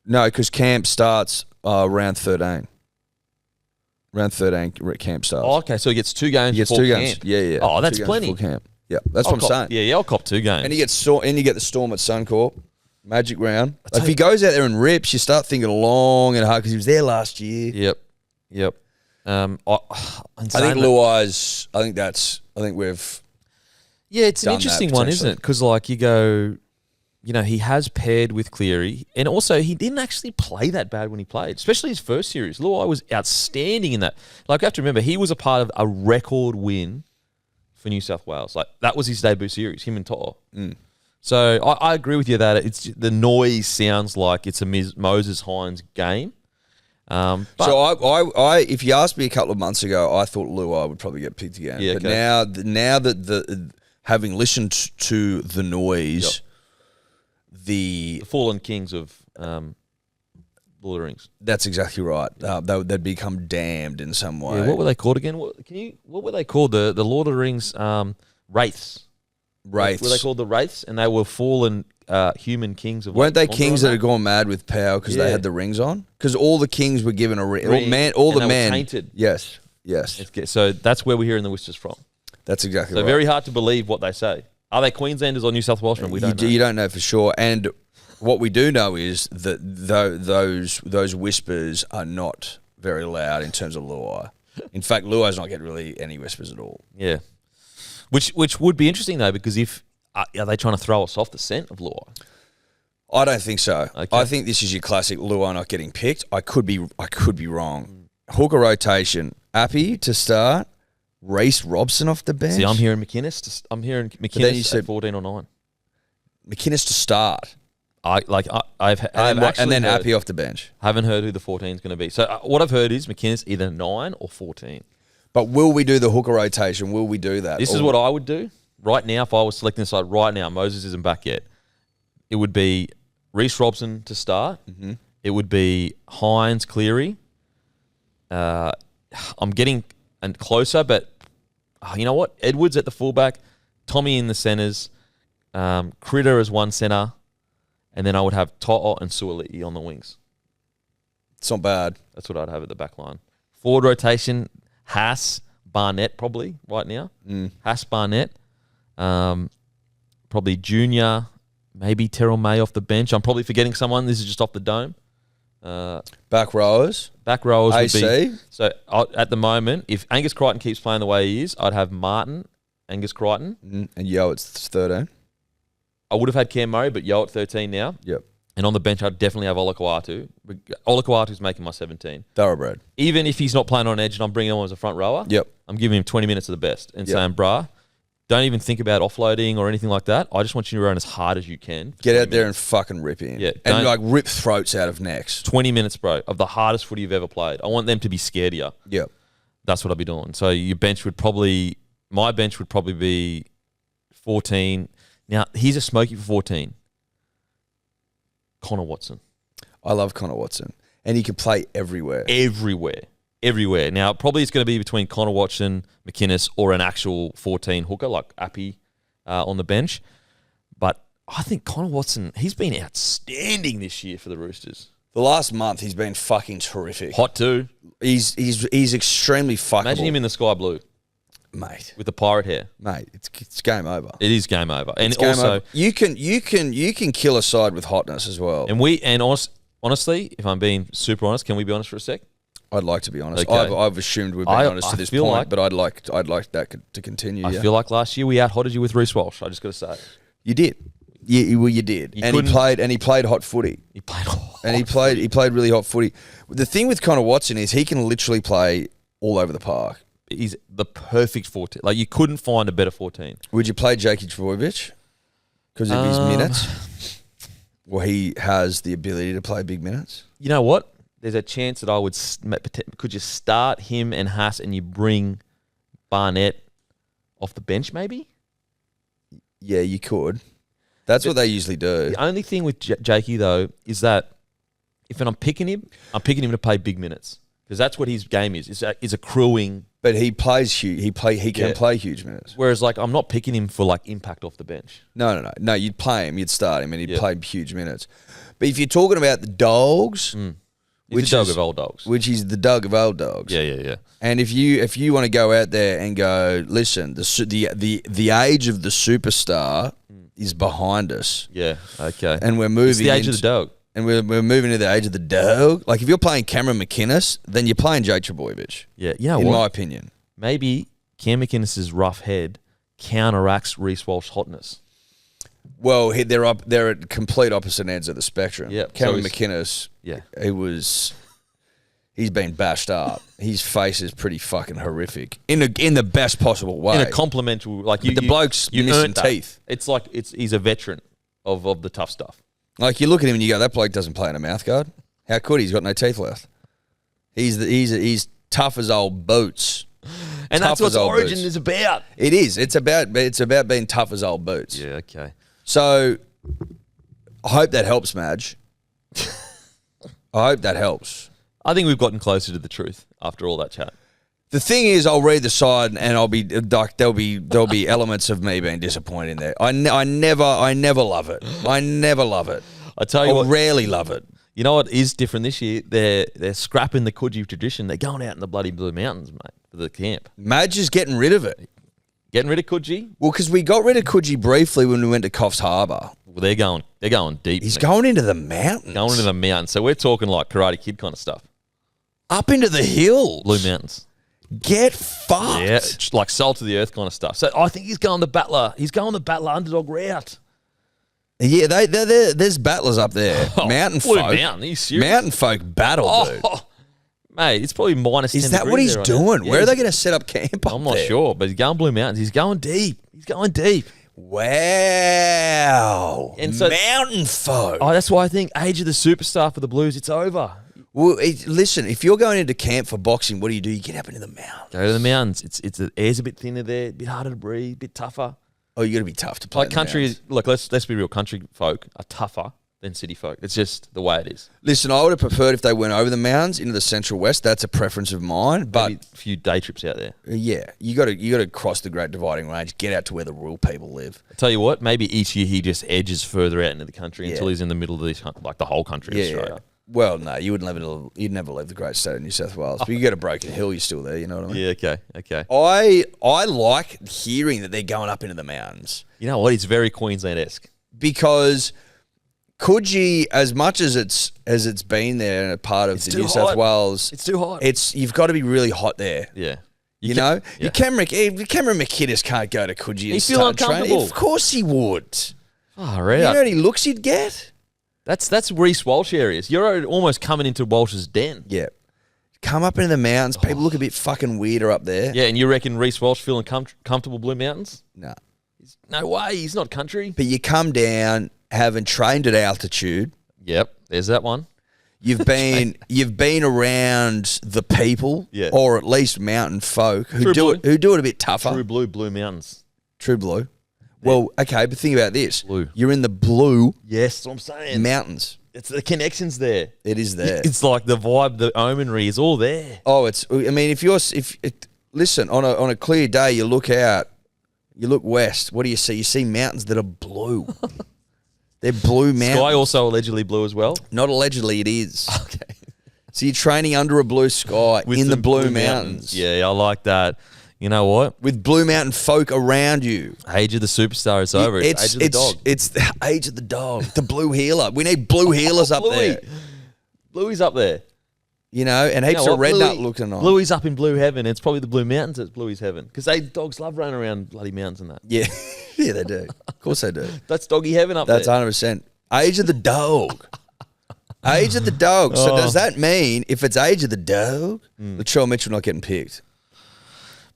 No, because camp starts round 13. Round 13, camp starts. Oh, okay, so he gets 2 games. He gets before 2 games. camp. Yeah. Oh, that's 2 games plenty. before camp. Yeah, that's I'll what I'm cop, saying. Yeah, I'll cop 2 games. And you get the Storm at Suncorp, Magic Round. tell If he goes out there and rips, you start thinking long and hard because he was there last year. Yep. I think Luai's. I think we've. Yeah, it's an done interesting that, one, isn't potentially. it? Because like you go, he has paired with Cleary, and also he didn't actually play that bad when he played, especially his first series. Luai was outstanding in that. Like, you have to remember, he was a part of a record win for New South Wales. Like, that was his debut series, him and To'o. So I agree with you that it's the noise sounds like it's a Moses Hines game. But So I, if you asked me a couple of months ago, I thought Luai would probably get picked again. Yeah, but okay. now that having listened to the noise, the fallen kings of Lord of the Rings. that's exactly right. They'd become damned in some way. Yeah, what were they called again? What were they called? The Lord of the Rings wraiths. Wraiths. Were they called the wraiths? And they were fallen human kings of. Weren't they Gondor kings on that had gone mad with power because they Yeah. had the rings on? Because all the kings were given a ring. All Ring, the and they were men. tainted. Yes. So that's where we're hearing the whispers from. That's exactly So right. very hard to believe what they say. Are they Queenslanders or New South Welshmen? We don't know. You don't know for sure. And what we do know is that those whispers are not very loud in terms of Luai. In fact, Luai's not getting really any whispers at all. Yeah. Which would be interesting though, because if are they trying to throw us off the scent of Luai? I don't think so. Okay. I think this is your classic Luai not getting picked. I could be wrong. Hooker rotation. Appy to start. Reece Robson off the bench. See, I'm hearing McInnes. I'm hearing then you McInnes said- at 14 or 9. McInnes to start. I've And actually then heard- Appy off the bench. haven't heard who the 14 is going to be. So what I've heard is McInnes either 9 or 14. But will we do the hooker rotation? Will we do that? This is what I would do right now if I was selecting the side right now. Moses isn't back yet. It would be Reece Robson to start. Mm-hmm. It would be Hines, Cleary. I'm getting closer, but you know what? Edwards at the fullback, Tommy in the centres, Critter as one centre, and then I would have To'o and Suoli'i on the wings. It's not bad. That's what I'd have at the back line. Forward rotation, Haas, Barnett probably right now. Haas, Barnett. Probably Junior, maybe Terrell May off the bench. I'm probably forgetting someone. This is just off the dome. Back rowers. Back rowers would be... AC. So at the moment, if Angus Crichton keeps playing the way he is, I'd have Martin, Angus Crichton. And Yo, it's 13. I would have had Cam Murray, but Yo at 13 now. Yep. And on the bench, I'd definitely have Olakau'atu. Olakau'atu's making my 17. Thoroughbred. Even if he's not playing on edge and I'm bringing him on as a front rower, Yep. I'm giving him 20 minutes of the best and Yep. saying, brah, don't even think about offloading or anything like that. I just want you to run as hard as you can. Get 20 out there minutes. and fucking rip in. Yeah, And don't- like rip throats out of necks. 20 minutes, bro, of the hardest footy you've ever played. I want them to be scared of you. Yep. That's what I'd be doing. So your bench would probably, my bench would probably be 14. Now, here's a smoky for 14. Connor Watson. I love Connor Watson. And he can play everywhere. Everywhere. Now, probably it's going to be between Connor Watson, McInnes, or an actual 14 hooker like Appy on the bench. But I think Connor Watson, he's been outstanding this year for the Roosters. The last month, he's been fucking terrific. Hot too. He's extremely fuckable. Imagine him in the sky blue Mate, with the pirate hair. it's game over. It is game over. And It's game also, over. You can kill a side with hotness as well. and honestly, if I'm being super honest, can we be honest for a sec? I'd like to be honest. Okay. I've assumed we've been honest to this feel point, like- but I'd like that to continue. I yeah. feel like last year we out-hotted you with Reece Walsh. I just got to say. You did. You did. You And he couldn't- played hot footy. He played and he played really hot footy. The thing with Connor Watson is he can literally play all over the park. He's the perfect 14. Like, you couldn't find a better 14. Would you play Jakey Trbojevic because of his minutes? Well, he has the ability to play big minutes. You know what? There's a chance that I would. Could you start him and Haas and you bring Barnett off the bench maybe? Yeah, you could. That's what they usually do. The only thing with Jakey, though, is that if I'm picking him to play big minutes because that's what his game is accruing. But he plays huge. He can play huge minutes. Whereas, like, I'm not picking him for, like, impact off the bench. No. You'd play him. You'd start him, and he'd play huge minutes. But if you're talking about the Dogs, which is the Doug of old Dogs, which is the Doug of old Dogs, yeah. And if you want to go out there and go, listen, the age of the superstar is behind us. Yeah, okay. And we're moving. It's the age of the dog. And we're moving to the age of the dog. Like, if you're playing Cameron McInnes, then you're playing Jake Trbojevic. Yeah, you know in what? my opinion. Maybe Cam McInnes' rough head counteracts Reece Walsh's hotness. Well, they're at complete opposite ends of the spectrum. Yeah, Cameron McInnes, he's been bashed up. His face is pretty fucking horrific in the best possible way. In a complimentary, like the bloke's missing teeth. It's like he's a veteran of the tough stuff. Like, you look at him and you go, that bloke doesn't play in a mouth guard. How could he? He's got no teeth left. He's tough as old boots. And Tough that's what as old Origin boots. is about. It is. It's about being tough as old boots. Yeah, okay. So I hope that helps, Madge. I hope that helps. I think we've gotten closer to the truth after all that chat. The thing is, I'll read the side and I'll be like, there'll be elements of me being disappointed in there. I never love it. I never love it. I tell you what, rarely love it. You know what is different this year? They're scrapping the Coogee tradition. They're going out in the bloody Blue Mountains, mate, for the camp. Madge is getting rid of it. Getting rid of Coogee? Well, because we got rid of Coogee briefly when we went to Coffs Harbour. Well, they're going deep. He's going into the mountains. Going into the mountains. So we're talking like Karate Kid kind of stuff. Up into the hills. Blue Mountains. Get fucked. Yeah, like salt of the earth kind of stuff. So I think he's going the battler. He's going the battler underdog route. Yeah, there's battlers up there. Mountain Blue folk. Mountain, are you serious? Mountain folk battle, dude. Mate, it's probably minus 10 Is that degrees what he's there right doing? now. Yeah, Where are they going to set up camp up I'm not there? sure, but he's going Blue Mountains. He's going deep. Wow. And so- Mountain folk. Oh, that's why I think age of the superstar for the Blues, it's over. Well, listen, if you're going into camp for boxing, what do? You get up into the mountains. Go to the mountains. It's the air's a bit thinner there, a bit harder to breathe, a bit tougher. Oh, you got to be tough to play. Like country, let's be real. Country folk are tougher than city folk. It's just the way it is. Listen, I would have preferred if they went over the mountains into the Central West. That's a preference of mine. But Maybe a few day trips out there. yeah, you got to cross the Great Dividing Range, get out to where the rural people live. I tell you what, maybe each year he just edges further out into the country Yeah. until he's in the middle of this, like the whole country of Australia. Well, no, you'd never leave the great state of New South Wales. But you go to Broken Hill, you're still there. You know what I mean? Yeah, okay. I like hearing that they're going up into the mountains You know what? It's very Queensland-esque. because Coogee, as much as it's been there and a part of the too New South hot. Wales, It's too hot. you've got to be really hot there. Yeah. You know, yeah. Cameron McInnes can't go to Coogee and He'd feel start training. uncomfortable. Of course he would. Oh, You know how many looks he'd get? That's Reece Walsh areas. You're almost coming into Walsh's den. Yeah. Come up into the mountains. People look a bit fucking weirder up there. Yeah, and you reckon Reece Walsh feeling comfortable Blue Mountains? No. No way. He's not country. But you come down having trained at altitude. Yep, there's that one. You've been around the people, Yeah. or at least mountain folk who True do blue. it a bit tougher. Blue Mountains. True blue. Well, okay, but think about this. Blue. You're in the blue Yes, that's what I'm saying. mountains. It's the connections there. It is there. It's like the vibe, the omenry is all there. Oh, I mean, listen, on a clear day, you look out, you look west. What do you see? You see mountains that are blue. They're blue mountains. Sky also allegedly blue as well. Not allegedly, it is. Okay. So you're training under a blue sky With in the some blue mountains. Yeah, I like that. You know what? With blue mountain folk around you. Age of the superstar is over. It's age of the dog. It's the age of the dog. The blue healer. We need blue healers up there. Bluey's up there. You know, and heaps You know of what? red nut Bluey- looking on. Bluey's up in blue heaven. It's probably the blue mountains that's Bluey's heaven. Because dogs love running around bloody mountains and that. Yeah. Yeah, they do. Of course they do. That's doggy heaven up That's there. 100%. Age of the dog. Age of the dog. So does that mean if it's age of the dog, Latrell Mitchell not getting picked?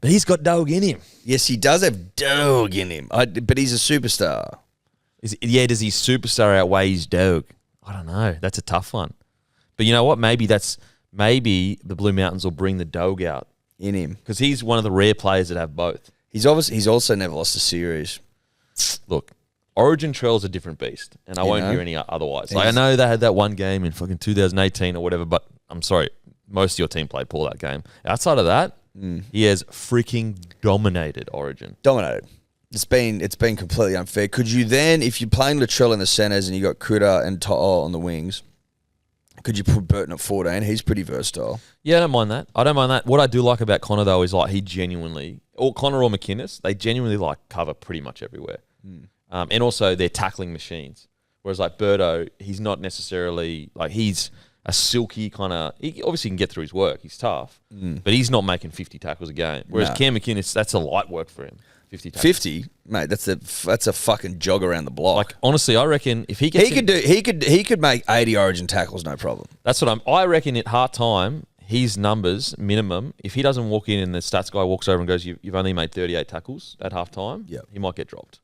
But he's got dog in him. Yes, he does have dog in him. But he's a superstar. Does his superstar outweigh his dog? I don't know. That's a tough one. But you know what? Maybe the Blue Mountains will bring the dog out In him. because he's one of the rare players that have both. He's also never lost a series. Look, Origin Trail's a different beast, and I won't know? hear any otherwise. Like, I know they had that one game in fucking 2018 or whatever, but I'm sorry, most of your team played poor that game. Outside of that, he has freaking dominated Origin. Dominated. It's been completely unfair. Could you then, if you're playing Latrell in the centres and you got Critter and To'o on the wings, could you put Burton at 14? He's pretty versatile. Yeah, I don't mind that. What I do like about Connor, though, is like he genuinely, or Connor or McInnes, they genuinely like cover pretty much everywhere. And also they're tackling machines. Whereas like Birdo, he's not necessarily, like he's a silky kind of, he obviously can get through his work. He's tough, but he's not making 50 tackles a game. Whereas Cam McInnes, that's a light work for him. 50 tackles. 50, mate. That's a fucking jog around the block. Like honestly, I reckon if he gets, he could make 80 Origin tackles, no problem. That's what I reckon at half time, his numbers minimum. If he doesn't walk in and the stats guy walks over and goes, "You've only made 38 tackles at half time," he might get dropped.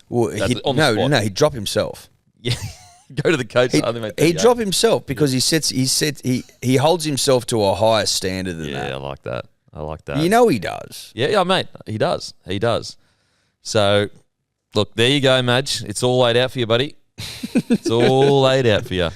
Well, he'd drop himself. Yeah, go to the coach. He'd drop himself because he holds himself to a higher standard than that. Yeah, I like that. You know he does. Yeah, mate. He does. So, look, there you go, Madge. It's all laid out for you, buddy. It's all laid out for you.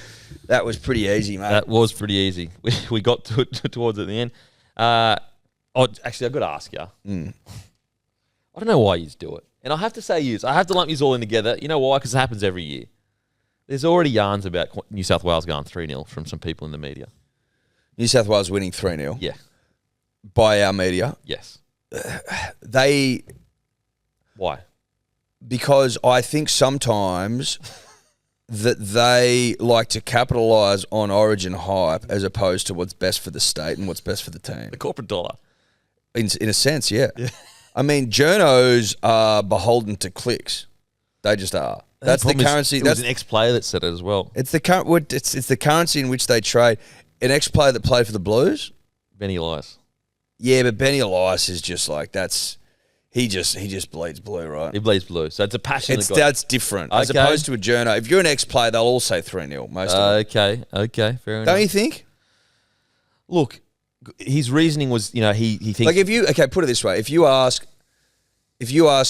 That was pretty easy, mate. That was pretty easy. We got to it towards at the end. Actually, I've got to ask you. I don't know why you do it. And I have to say I have to lump you all in together. You know why? Because it happens every year. There's already yarns about New South Wales going 3-0 from some people in the media. New South Wales winning 3-0. Yeah. By our media. Yes. Why? Because I think sometimes that they like to capitalise on Origin hype as opposed to what's best for the state and what's best for the team. The corporate dollar. In a sense, yeah. I mean, journos are beholden to clicks. They just are. That's the currency. It was an ex-player that said it as well. It's the currency in which they trade. An ex-player that played for the Blues, Benny Elias. Yeah, but Benny Elias is just like he just bleeds blue, right? He bleeds blue, so it's a passion. That's different as opposed to a journo. If you're an ex-player, they'll all say 3-0. Most of them. Okay, fair enough. Don't you think? Look, his reasoning was, he thinks like put it this way: if you ask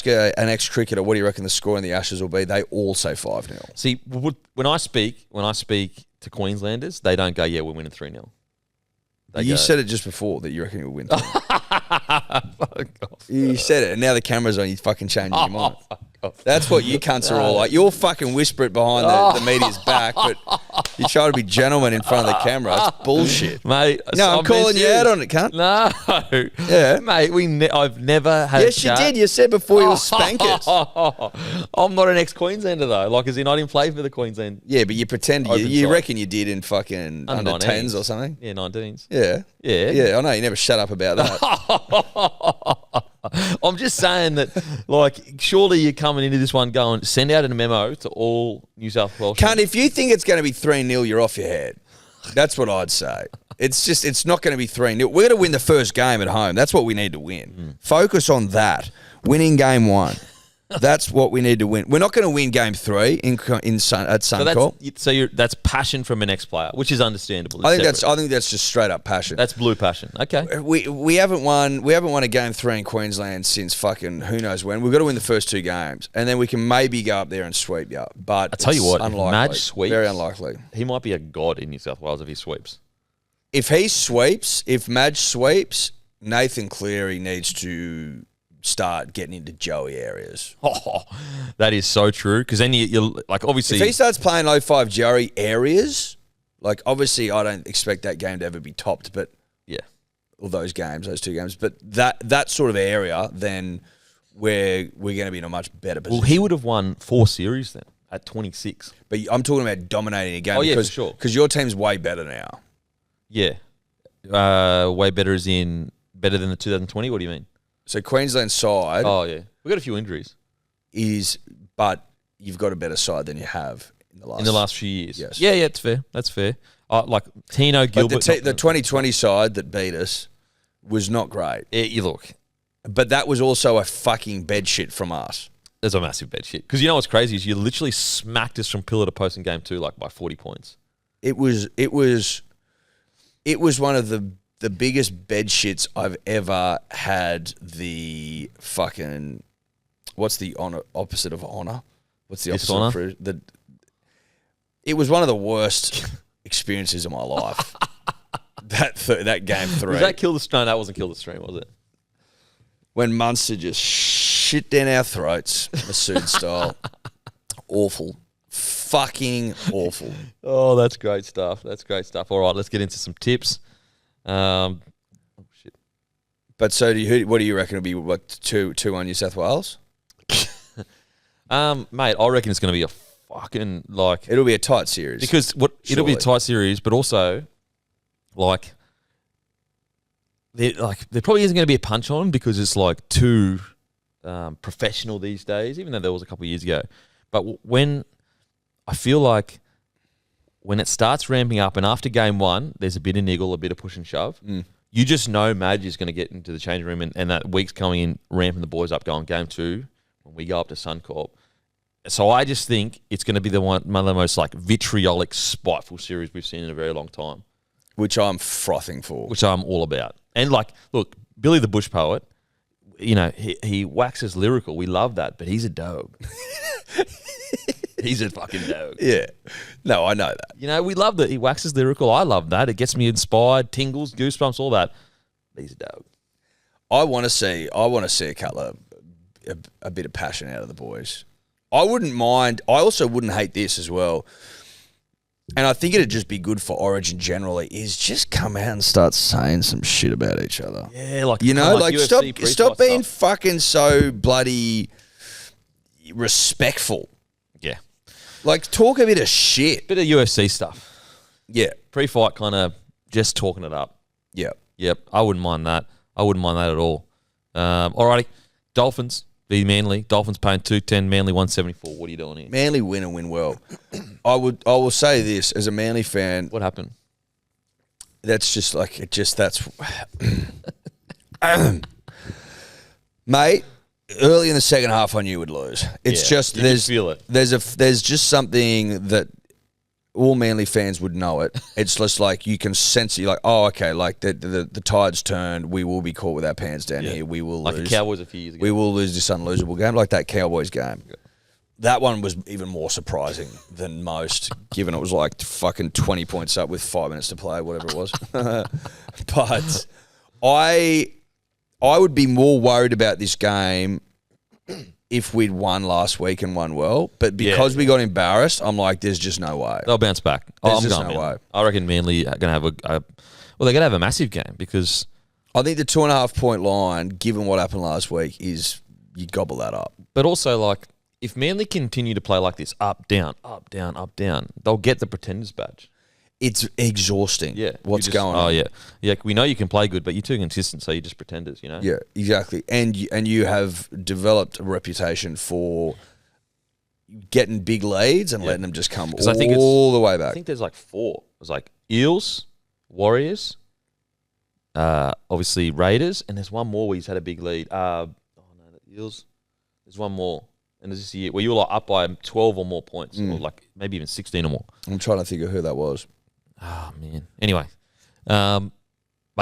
an ex-cricketer, what do you reckon the score in the Ashes will be? They all say 5-0. See, when I speak to Queenslanders, they don't go, "Yeah, we're winning 3-0." You said it just before that you reckon you'll win. You said it, and now the camera's on. You fucking changing your mind. That's what you cunts are all like. You'll fucking whisper it behind the media's back, but you try to be gentleman in front of the camera. It's bullshit, mate. No, I'm calling you out on it, cunt. No, yeah, mate. I've never had. Yes, you did. You said before you were spankers. I'm not an ex-Queenslander though. Like, as in, I didn't play for the Queensland. Yeah, but you pretend you reckon you did in fucking under 10s or something. Yeah, 19s. Yeah. I know you never shut up about that. I'm just saying that, like, surely you're coming into this one going, send out a memo to all New South Wales. Cunt, if you think it's going to be 3-0, you're off your head. That's what I'd say. It's not going to be 3-0. We're going to win the first game at home. That's what we need to win. Focus on that. Winning game 1. That's what we need to win. We're not going to win game 3 at Suncorp. So that's passion from an ex-player, which is understandable. I think that's just straight up passion. That's blue passion. Okay. We haven't won a game 3 in Queensland since fucking who knows when. We've got to win the first 2 games, and then we can maybe go up there and sweep you. But I tell you what, unlikely. Madge sweeps, very unlikely. He might be a god in New South Wales if he sweeps. If Madge sweeps, Nathan Cleary needs to start getting into Joey areas. Oh, that is so true. Because then you're like, obviously, if he starts playing 05 Joey areas, like, obviously I don't expect that game to ever be topped, but yeah, all those 2 games, but that sort of area, then we're going to be in a much better position. Well, he would have won 4 series then at 26. But I'm talking about dominating a game. Oh, yeah, for sure. Because your team's way better now. Yeah. Way better as in better than the 2020? What do you mean? So Queensland's side... Oh, yeah. We've got a few injuries. But you've got a better side than you have in the last few years. Yes. Yeah, it's fair. That's fair. Like Tino Gilbert. But the 2020 side that beat us was not great. You look. But that was also a fucking bed shit from us. There's a massive bed shit. Because you know what's crazy is you literally smacked us from pillar to post in game 2 like by 40 points. It was one of the biggest bed shits I've ever had. The fucking what's the opposite of honor? What's the opposite of it was one of the worst experiences of my life. that game 3. Was that kill the stream? That wasn't kill the stream, was it? When Munster just shit down our throats, Masood style. Awful. Fucking awful. Oh, that's great stuff. All right, let's get into some tips. Shit. But so what do you reckon it'll be? What 2-1 New South Wales? Mate, I reckon it's going to be a fucking like. It'll be a tight series because it'll be a tight series, but also like there probably isn't going to be a punch on because it's like too professional these days. Even though there was a couple of years ago, but when I feel like when it starts ramping up and after game 1, there's a bit of niggle, a bit of push and shove. You just know Madge is going to get into the changing room and that week's coming in, ramping the boys up, going game 2 when we go up to Suncorp. So I just think it's going to be one of the most like vitriolic, spiteful series we've seen in a very long time. Which I'm frothing for. Which I'm all about. And like, look, Billy the Bush Poet, you know, he waxes lyrical. We love that, but he's a dog. He's a fucking dog. Yeah. No, I know that. You know, we love that. He waxes lyrical. I love that. It gets me inspired, tingles, goosebumps, all that. But he's a dog. I want to see a couple of a bit of passion out of the boys. I wouldn't mind. I also wouldn't hate this as well. And I think it'd just be good for Origin generally is just come out and start saying some shit about each other. Yeah, like, you know, like UFC stop being fucking so bloody respectful. Yeah. Like talk a bit of shit. Bit of UFC stuff. Yeah. Pre-fight kind of just talking it up. Yeah. Yep. I wouldn't mind that. I wouldn't mind that at all. Alrighty. Dolphins v Manly. Dolphins paying 210, Manly 174. What are you doing here? Manly win and win well. I will say this as a Manly fan. What happened? That's just like that's mate. Early in the second half, I knew we'd lose. It's just you feel it. There's just something that all Manly fans would know it. It's just like you can sense it. You're like, oh, okay, like the tide's turned. We will be caught with our pants down here. We will like lose. the Cowboys a few years ago. We will lose this unlosable game, like that Cowboys game. Yeah. That one was even more surprising than most, given it was like fucking 20 points up with 5 minutes to play, whatever it was. But I would be more worried about this game if we'd won last week and won well. But because we got embarrassed, I'm like, there's just no way. They'll bounce back. There's just no way. I reckon Manly are going to have they're going to have a massive game because I think the 2.5 point line, given what happened last week, is you gobble that up. But also, like, if Manly continue to play like this, up, down, up, down, up, down, they'll get the Pretenders badge. It's exhausting. Yeah. What's going on? Oh, yeah. Yeah, we know you can play good, but you're too consistent, so you're just Pretenders, you know? Yeah, exactly. And you have developed a reputation for getting big leads and letting them just come all the way back. I think there's like 4. There's like Eels, Warriors, obviously Raiders, and there's one more where he's had a big lead. Eels. There's one more. And there's this year where you were like up by 12 or more points, or like maybe even 16 or more. I'm trying to think of who that was. Oh, man. Anyway. But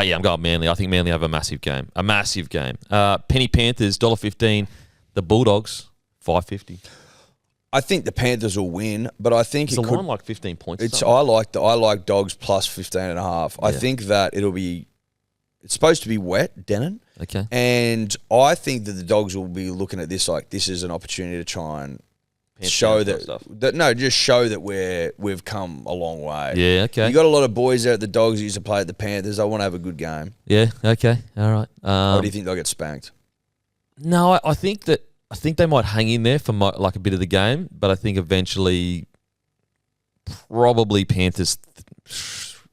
yeah, I'm going Manly. I think Manly have a massive game. A massive game. Penny Panthers, $1.15. The Bulldogs, $5.50. I think the Panthers will win, but I think it's a line like 15 points. I like Dogs plus 15.5. I think that it's supposed to be wet, Denon. Okay. And I think that the Dogs will be looking at this like this is an opportunity to try and show just show that we've come a long way. Yeah, okay. You got a lot of boys out at the Dogs who used to play at the Panthers. I want to have a good game. Yeah, okay. All right. Or do you think they'll get spanked? No, I think they might hang in there for like a bit of the game, but I think eventually probably Panthers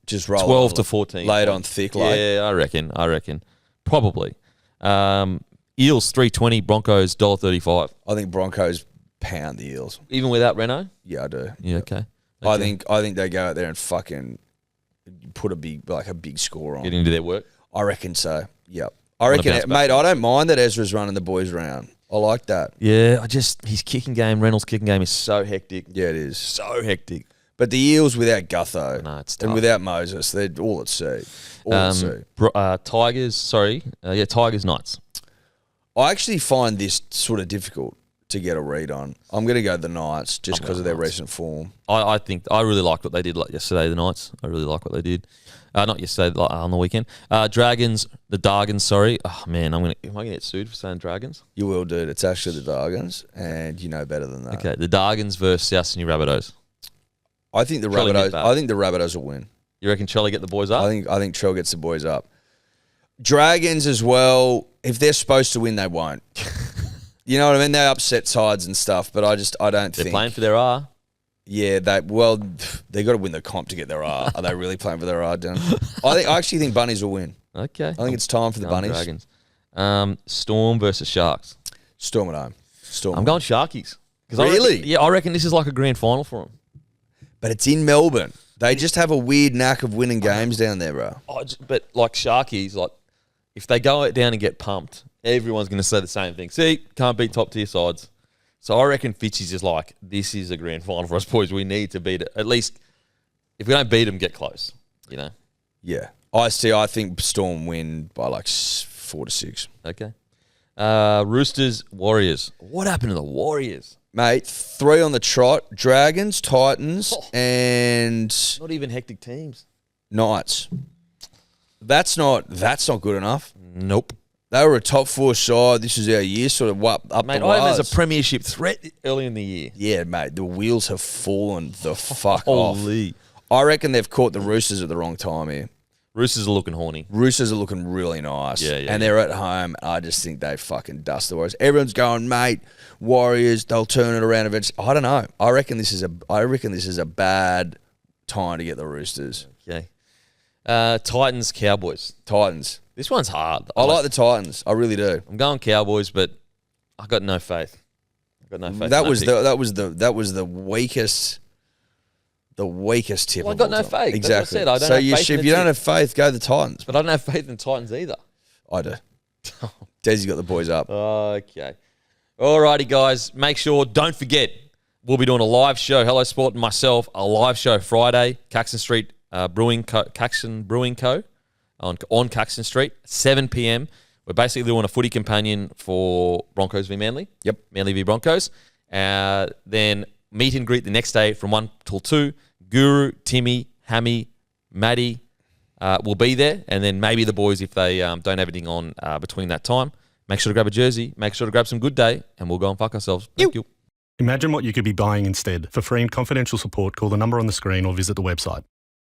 just roll 12 to 14. Lay it on thick. Yeah, I reckon. Probably. Eels, $3.20. Broncos, $1.35. I think Broncos pound the Eels. Even without Renault? Yeah, I do. Yeah, okay. I think they go out there and fucking put a big score on. Get into their work? I reckon so. Yep. I reckon, mate, I don't mind that Ezra's running the boys around. I like that. Yeah, his kicking game, Reynolds' kicking game is so hectic. Yeah, it is. So hectic. But the Eels without Gutho it's tough. and without Moses, they're all at sea. Tigers, Tigers, Knights. I actually find this sort of difficult to get a read on. I'm going to go the Knights just because of their recent form. I think I really liked what they did yesterday, the Knights. I really like what they did. Not yesterday, on the weekend. Dragons, the Dargons, sorry. Oh, man, am I going to get sued for saying Dragons? You will, dude. It's actually the Dargons, and you know better than that. Okay, the Dargons versus South Sydney Rabbitohs. I think the Rabbitohs will win. You reckon Charlie get the boys up? I think Trell gets the boys up. Dragons as well, if they're supposed to win, they won't. You know what I mean? They upset sides and stuff, but I don't think. They're playing for their R. Yeah, they got to win the comp to get their R. Are they really playing for their R, Dylan? I actually think Bunnies will win. Okay. I think it's time for the Bunnies. Dragons. Storm versus Sharks. Storm at home. I'm going Sharkies. Really? I reckon this is like a grand final for them. But it's in Melbourne. They just have a weird knack of winning games down there, bro. But like Sharkies, like if they go down and get pumped, everyone's going to say the same thing. See, can't beat top tier sides. So I reckon Fitzy's just like, this is a grand final for us, boys. We need to beat it. At least, if we don't beat them, get close, you know? Yeah. I think Storm win by like 4-6. Okay. Roosters, Warriors. What happened to the Warriors? Mate, 3 on the trot. Dragons, Titans, and... Not even hectic teams. Knights. That's not good enough. Nope. They were a top 4 side. This is our year, sort of up mate, the I wires. as a premiership threat early in the year. Yeah, mate, the wheels have fallen the fuck off. Holy. I reckon they've caught the Roosters at the wrong time here. Roosters are looking horny. Roosters are looking really nice. Yeah. And they're at home. I just think they fucking dust the Warriors. Everyone's going, mate, Warriors, they'll turn it around eventually. I don't know. I reckon this is a bad time to get the Roosters. Okay. Titans, Cowboys. Titans. This one's hard. I like the Titans. I really do. I'm going Cowboys, but I got no faith. That was the weakest. The weakest tip. Well, I got no faith. Exactly. That's what I said. If you don't have faith, go the Titans. But I don't have faith in the Titans either. I do. Desi's got the boys up. Okay. Alrighty, guys. Make sure, don't forget, we'll be doing a live show. Hello Sport and myself, a live show Friday, Caxton Street Caxton Brewing Co. on Caxton Street, 7 p.m. We're basically doing a footy companion for Broncos v Manly. Yep. Manly v Broncos. Then meet and greet the next day from 1 till 2. Guru, Timmy, Hammy, Maddie will be there. And then maybe the boys, if they don't have anything on between that time, make sure to grab a jersey, make sure to grab some Good Day, and we'll go and fuck ourselves. Thank you. Imagine what you could be buying instead. For free and confidential support, call the number on the screen or visit the website.